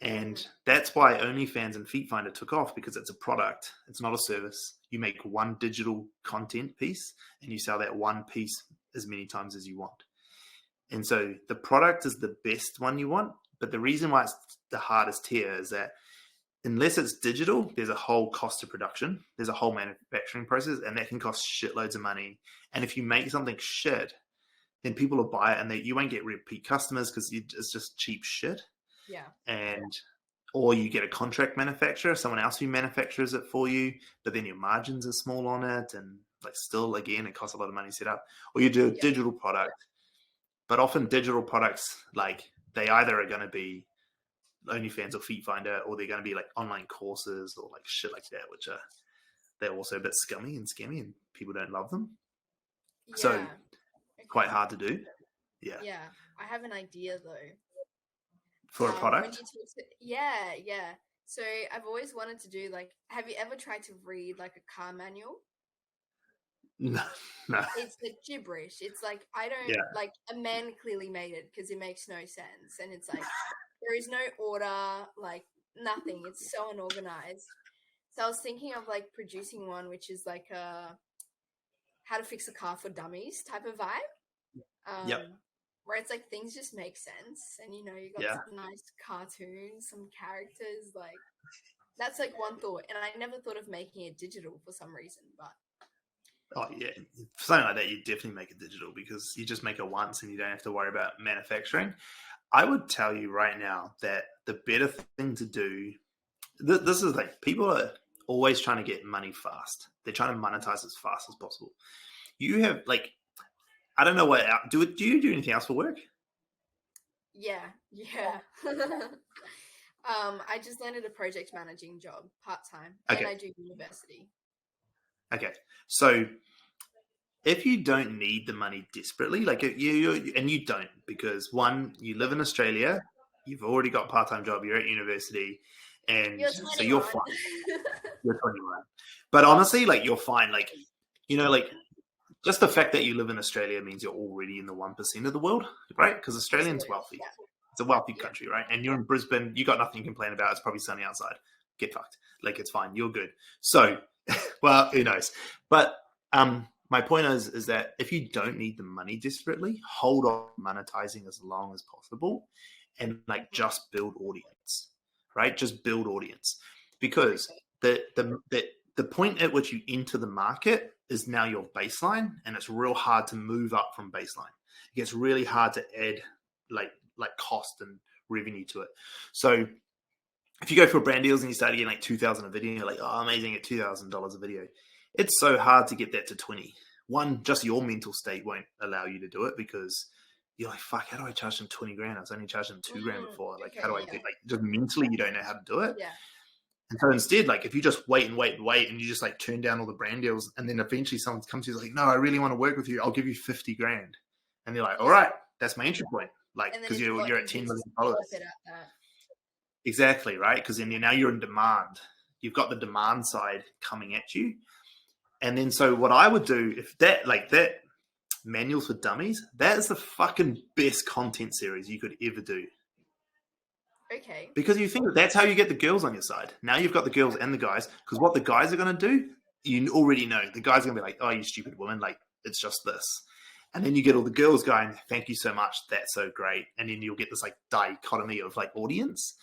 And that's why OnlyFans and Feet Finder took off, because it's a product. It's not a service. You make one digital content piece and you sell that one piece as many times as you want. And so the product is the best one you want. But the reason why it's the hardest tier is that unless it's digital, there's a whole cost of production. There's a whole manufacturing process, and that can cost shitloads of money. And if you make something shit, then people will buy it, and you won't get repeat customers because it's just cheap shit. Yeah. Or you get a contract manufacturer, someone else who manufactures it for you, but then your margins are small on it, and like still, again, it costs a lot of money to set up. Or you do a Yeah. digital product, but often digital products, like they either are going to be OnlyFans or Feet Finder, or they're going to be like online courses or like shit like that, which are, they're also a bit scummy and scammy and people don't love them. So Yeah. quite Okay. hard to do. Yeah. Yeah. I have an idea though. For a When product? you talk to, yeah, yeah. So I've always wanted to do like, have you ever tried to read like a car manual? No, no. It's like gibberish. It's like I don't Yeah. like a man clearly made it because it makes no sense, and it's like there is no order, like nothing. It's so unorganized. So I was thinking of like producing one, which is like a how to fix a car for dummies type of vibe. Yep. Where it's like things just make sense, and you know you got Yeah. some nice cartoons, some characters. Like that's like one thought, and I never thought of making it digital for some reason, but Oh yeah, something like that you definitely make it digital because you just make it once and you don't have to worry about manufacturing. I would tell you right now that the better thing to do, this is like people are always trying to get money fast. They're trying to monetize as fast as possible. You have like, I don't know what do you do anything else for work? yeah, yeah. I just landed a project managing job part time, and Okay, I do university. okay. So if you don't need the money desperately, like and you don't, because one, you live in Australia, you've already got a part-time job, you're at university, and You're so you're 21. fine. You're 21. But honestly, like you're fine. Like, like just the fact that you live in Australia means you're already in the 1% of the world, right? Because Australians Absolutely. wealthy. Yeah. It's a wealthy Yeah. country, right? And you're in Brisbane, you got nothing to complain about. It's probably sunny outside. Get fucked. Like it's fine. You're good. So, well, who knows? But my point is that if you don't need the money desperately, hold on monetizing as long as possible, and like just build audience, right? Just build audience, because the point at which you enter the market is now your baseline, and it's real hard to move up from baseline. It gets really hard to add like cost and revenue to it. So if you go for brand deals and you start getting like 2,000 a video, you're like, oh, amazing, at $2,000 a video. It's so hard to get that to 20. One, just your mental state won't allow you to do it because you're like, fuck, how do I charge them 20 grand? I was only charging 2 grand before. Like, how do Okay. I Yeah. do? Like, just mentally, you don't know how to do it. Yeah. And so instead, like, if you just wait and wait and wait, and you just like turn down all the brand deals, and then eventually someone comes to you like, no, I really want to work with you. I'll give you 50 grand. And you're like, all right, that's my entry point. Like, And then because if you got you're at 10 million interest, followers. flip it at that. Exactly, right? Because then now you're in demand. You've got the demand side coming at you. And then so what I would do, if that manuals for dummies, that is the fucking best content series you could ever do. Okay. Because you think that's how you get the girls on your side. Now you've got the girls and the guys, because what the guys are going to do, you already know. The guys are going to be like, oh, you stupid woman, like, it's just this. And then you get all the girls going, thank you so much, that's so great. And then you'll get this like dichotomy of like audience.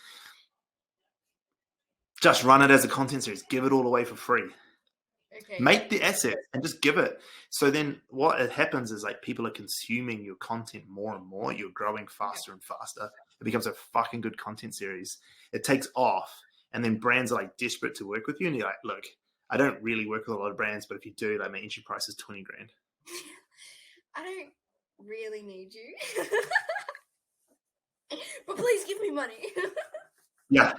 Just run it as a content series. Give it all away for free. Okay. Make the asset and just give it. So then what happens is like people are consuming your content more and more. You're growing faster and faster. It becomes a fucking good content series. It takes off. And then brands are like desperate to work with you. And you're like, look, I don't really work with a lot of brands, but if you do, like my entry price is 20 grand. I don't really need you. But please give me money. Yeah.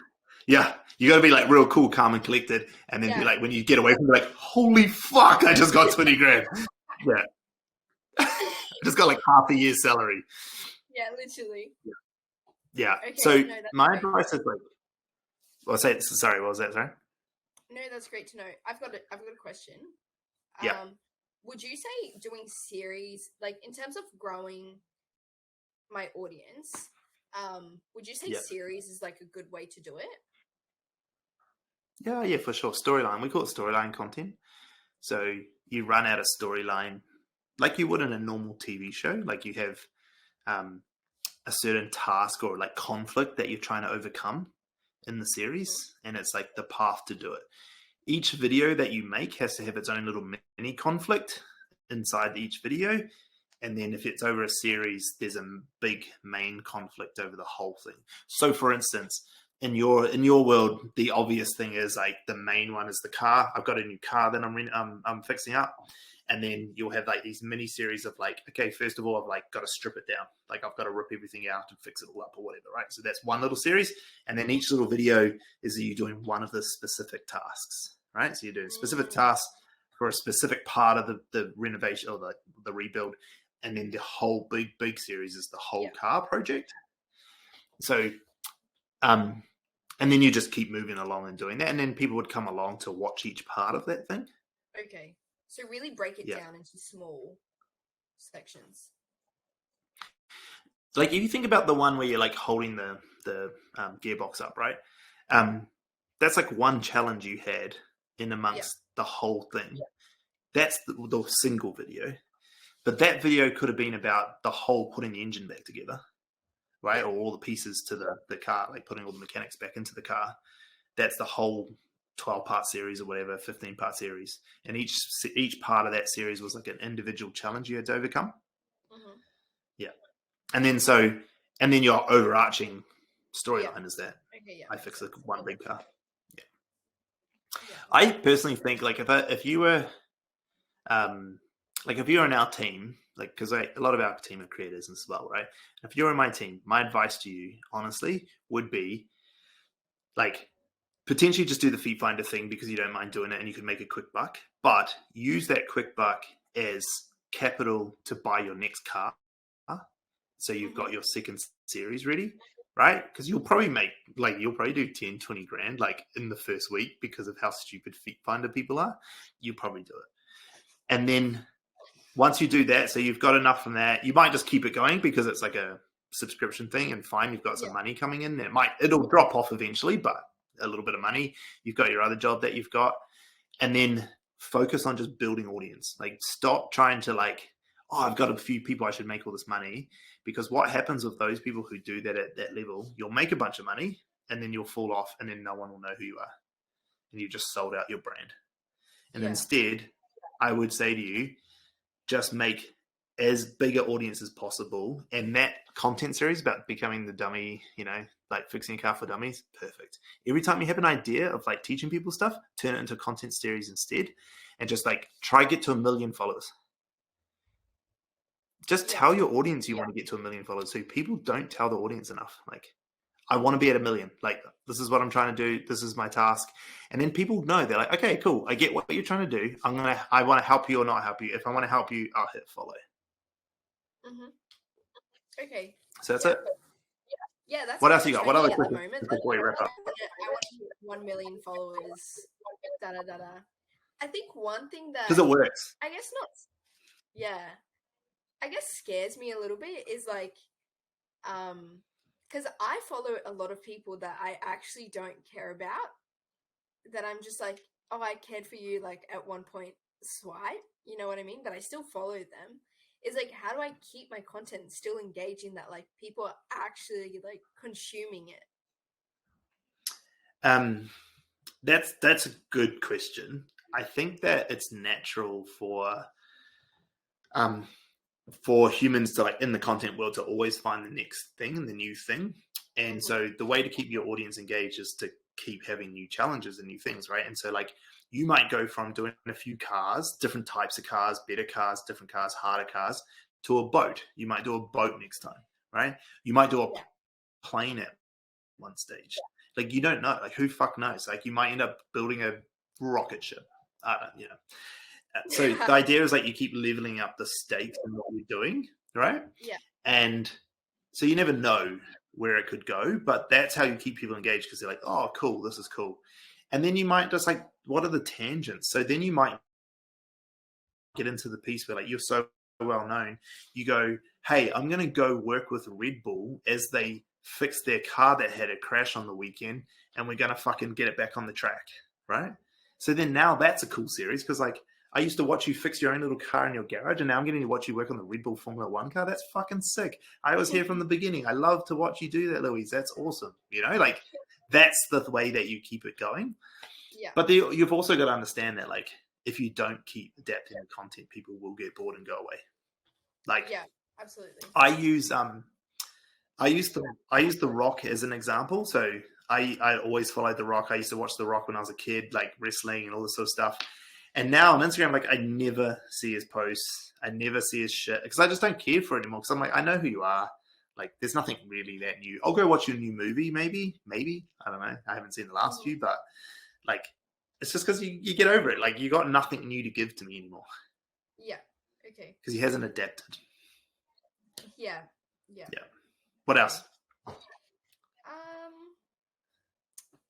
Yeah. You got to be like real cool, calm and collected. And then be like, when you get away from it, like, holy fuck, I just got 20 grand. Yeah. I just got like half a year's salary. Yeah, literally. Yeah. Okay, So no, my advice is like, sorry, what was that? Sorry. No, that's great to know. I've got a question. Yeah. Would you say doing series, like in terms of growing my audience, would you say series is like a good way to do it? Yeah, for sure. Storyline. We call it storyline content. So you run out a storyline like you would in a normal TV show. Like you have a certain task or like conflict that you're trying to overcome in the series, and it's like the path to do it. Each video that you make has to have its own little mini conflict inside each video. And then if it's over a series, there's a big main conflict over the whole thing. So for instance, in your world, the obvious thing is like the main one is the car. I've got a new car that I'm fixing up. And then you'll have like these mini series of like, okay, first of all, I've like got to strip it down. Like I've got to rip everything out and fix it all up or whatever, right? So that's one little series. And then each little video is you doing one of the specific tasks, right? So you're doing specific tasks for a specific part of the renovation or the rebuild. And then the whole big series is the whole car project. So, and then you just keep moving along and doing that. And then people would come along to watch each part of that thing. Okay. So really break it down into small sections. Like if you think about the one where you're like holding the gearbox up, right? That's like one challenge you had in amongst the whole thing. That's the single video. But that video could have been about the whole putting the engine back together, right? Or all the pieces to the car, like putting all the mechanics back into the car. That's the whole 12-part series or whatever, 15-part series. And each part of that series was like an individual challenge you had to overcome. Mm-hmm. Yeah. And then your overarching storyline is that I fix one big car. Yeah. I personally think like if you were like if you're on our team, like because a lot of our team are creators as well, right? If you're on my team, my advice to you, honestly, would be like potentially just do the feet finder thing because you don't mind doing it and you can make a quick buck, but use that quick buck as capital to buy your next car. So you've got your second series ready, right? Because you'll probably do 10, 20 grand like in the first week because of how stupid feet finder people are. You'll probably do it. And then once you do that, so you've got enough from that, you might just keep it going because it's like a subscription thing and fine, you've got some money coming in. It'll drop off eventually, but a little bit of money. You've got your other job that you've got. And then focus on just building audience. Like stop trying to like, I've got a few people, I should make all this money. Because what happens with those people who do that at that level, you'll make a bunch of money and then you'll fall off and then no one will know who you are. And you've just sold out your brand. And instead, I would say to you, just make as big an audience as possible. And that content series about becoming the dummy, like fixing a car for dummies, perfect. Every time you have an idea of like teaching people stuff, turn it into a content series instead. And just like try get to 1 million followers. Just tell your audience you want to get to 1 million followers. So people don't tell the audience enough. Like, I want to be at 1 million. Like, this is what I'm trying to do. This is my task. And then people know, they're like, okay, cool. I get what you're trying to do. I want to help you or not help you. If I want to help you, I'll hit follow. Mm-hmm. Okay. So that's it. Yeah, that's what else you got? What other questions before we wrap up? I want to hit 1 million followers. I think one thing that because it works. I guess not. Yeah, I guess scares me a little bit is like, because I follow a lot of people that I actually don't care about. That I'm just like, oh, I cared for you like at one point. Swipe, you know what I mean? But I still follow them. Is like, how do I keep my content still engaging that like people are actually like consuming it? That's a good question. I think that it's natural for humans to like in the content world to always find the next thing and the new thing. And so the way to keep your audience engaged is to keep having new challenges and new things, right? And so like you might go from doing a few cars, different types of cars, better cars, different cars, harder cars, to a boat. You might do a boat next time, right? You might do a plane at one stage. Like you don't know, like who fuck knows? Like you might end up building a rocket ship. So the idea is like you keep leveling up the stakes in what you're doing, right? Yeah. And so you never know where it could go, but that's how you keep people engaged because they're like, oh, cool, this is cool. And then you might just like, what are the tangents? So then you might get into the piece where like you're so well known, you go, hey, I'm going to go work with Red Bull as they fix their car that had a crash on the weekend and we're going to fucking get it back on the track, right? So then now that's a cool series because like I used to watch you fix your own little car in your garage and now I'm getting to watch you work on the Red Bull Formula 1 car. That's fucking sick. I was here from the beginning. I love to watch you do that, Louise. That's awesome. Like that's the way that you keep it going. Yeah. But you've also got to understand that like if you don't keep adapting the content, people will get bored and go away. Like yeah, absolutely. I use the Rock as an example. So I always followed the Rock. I used to watch the Rock when I was a kid, like wrestling and all this sort of stuff. And now on Instagram, like I never see his posts. I never see his shit because I just don't care for it anymore. Because I'm like, I know who you are. Like, there's nothing really that new. I'll go watch your new movie, maybe. I don't know. I haven't seen the last few, but like, it's just because you get over it. Like, you got nothing new to give to me anymore. Yeah. Okay. Because he hasn't adapted. Yeah. What Okay. else? I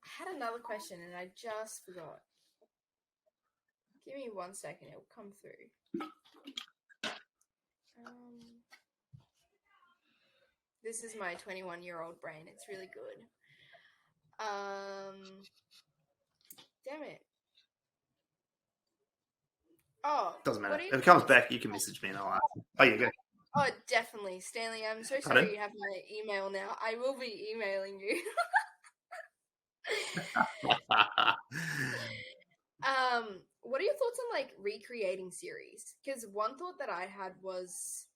had another question and I just forgot. Give me 1 second, it will come through. This is my 21-year-old brain. It's really good. Damn it. Oh, Doesn't matter. If it comes back, you can message me and I'll ask. Oh, yeah, go. Oh, definitely. Stanley, I'm so sorry you have my email now. I will be emailing you. What are your thoughts on like recreating series? Because one thought that I had was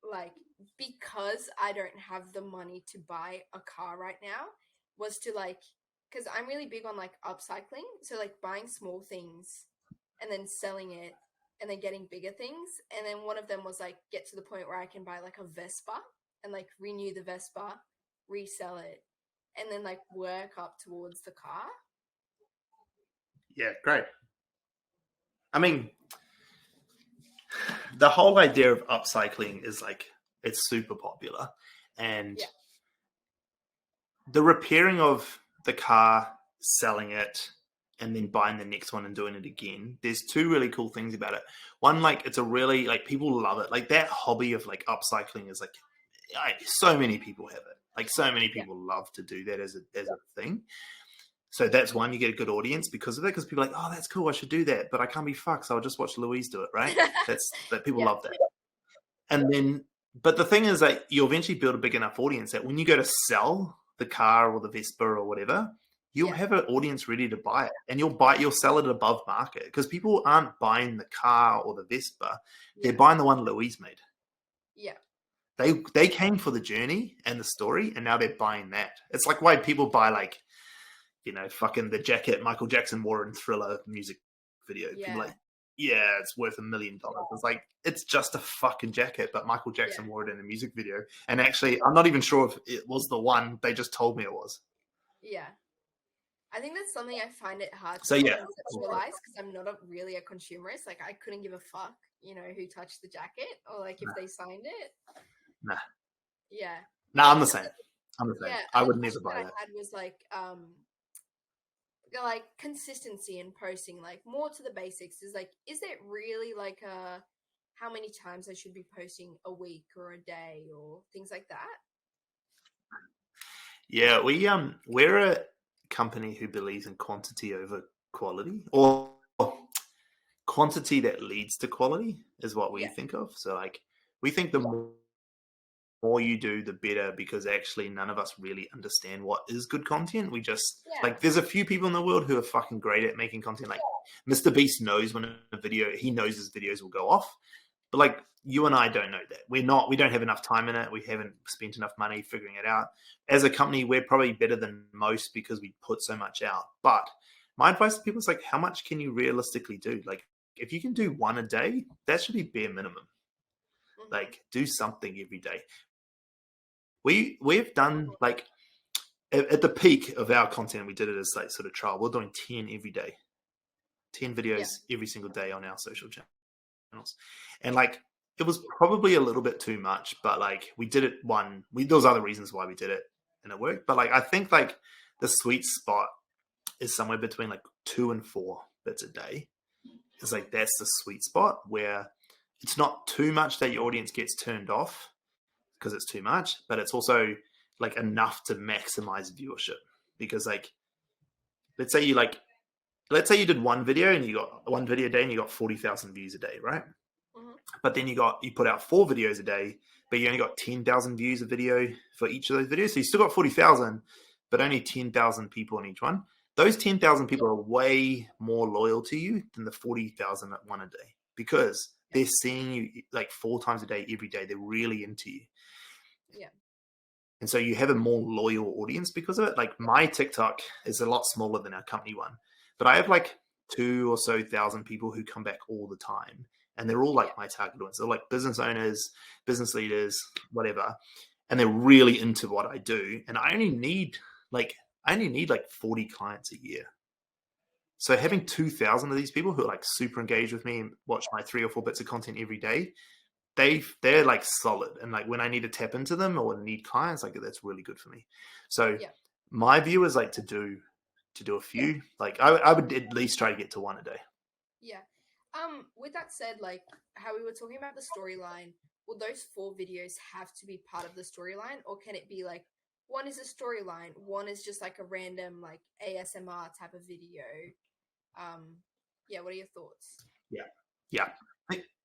like, because I don't have the money to buy a car right now, was to like, because I'm really big on like upcycling, so like buying small things and then selling it and then getting bigger things. And then one of them was like get to the point where I can buy like a Vespa and like renew the Vespa, resell it, and then like work up towards the car. Yeah, great. I mean, the whole idea of upcycling is like, it's super popular. And the repairing of the car, selling it, and then buying the next one and doing it again, there's two really cool things about it. One, like, it's a really, like, people love it. Like, that hobby of like upcycling is like, so many people have it. Like, so many people love to do that as a thing. So that's one, you get a good audience because of it, because people are like, oh, that's cool, I should do that, but I can't be fucked, so I'll just watch Louise do it, right? That people love that. And then, but the thing is that you eventually build a big enough audience that when you go to sell the car or the Vespa or whatever, you'll have an audience ready to buy it, and you'll sell it above market, because people aren't buying the car or the Vespa, they're buying the one Louise made. Yeah. They came for the journey and the story, and now they're buying that. It's like why people buy like, you know, fucking the jacket Michael Jackson wore in Thriller music video. People like, yeah, it's worth $1 million. It's like, it's just a fucking jacket, but Michael Jackson wore it in a music video. And actually, I'm not even sure if it was the one. They just told me it was. Yeah. I think that's something I find it hard to conceptualize, because I'm not really a consumerist. Like, I couldn't give a fuck, you know, who touched the jacket or like if they signed it. Nah. Yeah. Nah, I'm the same. Yeah, I would never buy that. I had was like consistency in posting, like more to the basics. Is like, is it really like how many times I should be posting a week or a day or things like that? Yeah, we're a company who believes in quantity over quality, or quantity that leads to quality is what we think of. So like, we think the more you do, the better, because actually none of us really understand what is good content. We just like, there's a few people in the world who are fucking great at making content. Like Mr. Beast knows when he knows his videos will go off, but like, you and I don't know that. We don't have enough time in it. We haven't spent enough money figuring it out. As a company, we're probably better than most because we put so much out. But my advice to people is like, how much can you realistically do? Like, if you can do one a day, that should be bare minimum. Like, do something every day. We've done, like, at the peak of our content, we did it as like sort of trial. We're doing 10 every day, 10 videos every single day on our social channels. And like, it was probably a little bit too much, but like, we did it there was other reasons why we did it and it worked. But like, I think like the sweet spot is somewhere between like 2 and 4 bits a day. It's like, that's the sweet spot where it's not too much that your audience gets turned off because it's too much, but it's also like enough to maximize viewership. Because like, let's say you did one video and you got one video a day and you got 40,000 views a day, right? But then you put out 4 videos a day, but you only got 10,000 views a video for each of those videos. So you still got 40,000, but only 10,000 people on each one. Those 10,000 people are way more loyal to you than the 40,000 at one a day, because they're seeing you like 4 times a day, every day. They're really into you. Yeah. And so you have a more loyal audience because of it. Like, my TikTok is a lot smaller than our company one, but I have like 2 or so thousand people who come back all the time. And they're all like my target audience. They're like business owners, business leaders, whatever. And they're really into what I do. And I only need like 40 clients a year. So having 2,000 of these people who are like super engaged with me and watch my 3 or 4 bits of content every day, they're like solid. And like when I need to tap into them or need clients, like that's really good for me. So my view is like to do a few. Like I would at least try to get to 1 a day. Yeah. With that said, like how we were talking about the storyline, will those 4 videos have to be part of the storyline, or can it be like one is a storyline, one is just like a random like ASMR type of video? What are your thoughts? Yeah.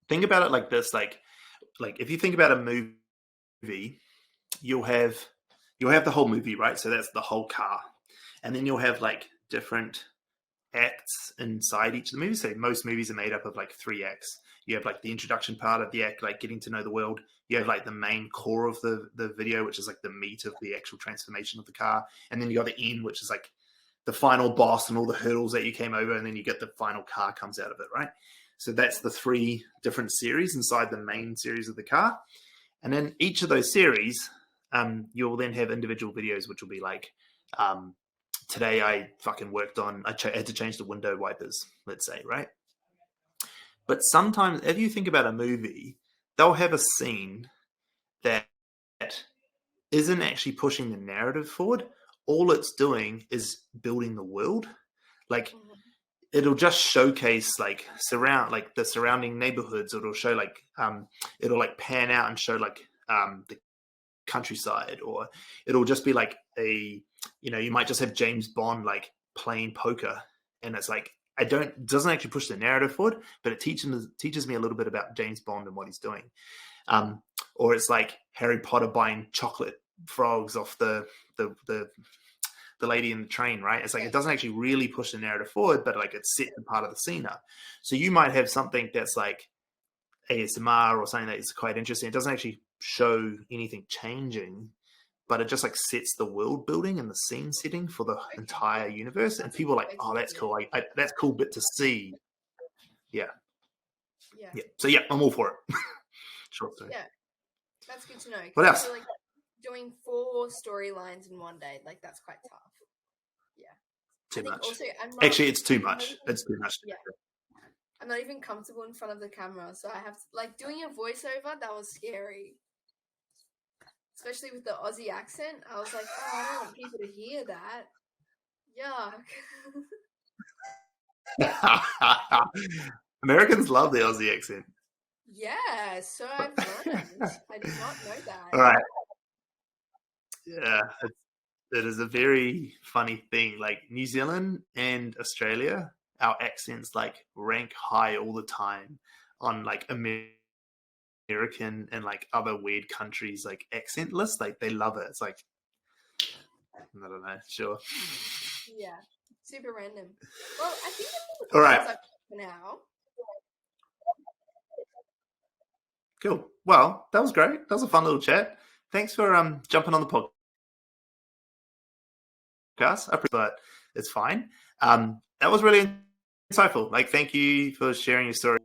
Think about it like this. Like if you think about a movie, you'll have the whole movie, right? So that's the whole car, and then you'll have like different acts inside each of the movies. So most movies are made up of like 3 acts. You have like the introduction part of the act, like getting to know the world. You have like the main core of the video, which is like the meat of the actual transformation of the car. And then you got the end, which is like the final boss and all the hurdles that you came over. And then you get the final car comes out of it, right? So that's the 3 different series inside the main series of the car. And then each of those series, you'll then have individual videos, which will be like, today I fucking worked on, I had to change the window wipers, let's say, right? But sometimes if you think about a movie, they'll have a scene that isn't actually pushing the narrative forward. All it's doing is building the world. Like it'll just showcase like the surrounding neighborhoods. It'll show like, it'll like pan out and show like the countryside, or it'll just be like you might just have James Bond like playing poker, and it's like it doesn't actually push the narrative forward, but it teaches me a little bit about James Bond and what he's doing. Or it's like Harry Potter buying chocolate frogs off the lady in the train, right? It's like it doesn't actually really push the narrative forward, but like it's set part of the scene up. So you might have something that's like ASMR or something that is quite interesting. It doesn't actually show anything changing, but it just like sets the world building and the scene setting for the entire universe. And people are like, oh, that's cool. That's a cool bit to see. Yeah. So yeah, I'm all for it. Sure. Yeah, that's good to know. What else? Like doing 4 storylines in one day, like that's quite tough. Yeah. Too much. Also, actually, it's too much. It's too much. Yeah. I'm not even comfortable in front of the camera, so I have to, like, doing a voiceover, that was scary. Especially with the Aussie accent. I was like, oh, I don't want people to hear that. Yuck. Americans love the Aussie accent. Yeah, so I've learned. I did not know that. All right. Yeah, it is a very funny thing. Like New Zealand and Australia, our accents like rank high all the time on like American and like other weird countries like accent lists. Like they love it. It's like, I don't know, sure. Yeah, super random. Well, I think that's all right for now. Cool. Well, that was great. That was a fun little chat. Thanks for jumping on the podcast. But it's fine. That was really insightful. Like, thank you for sharing your story.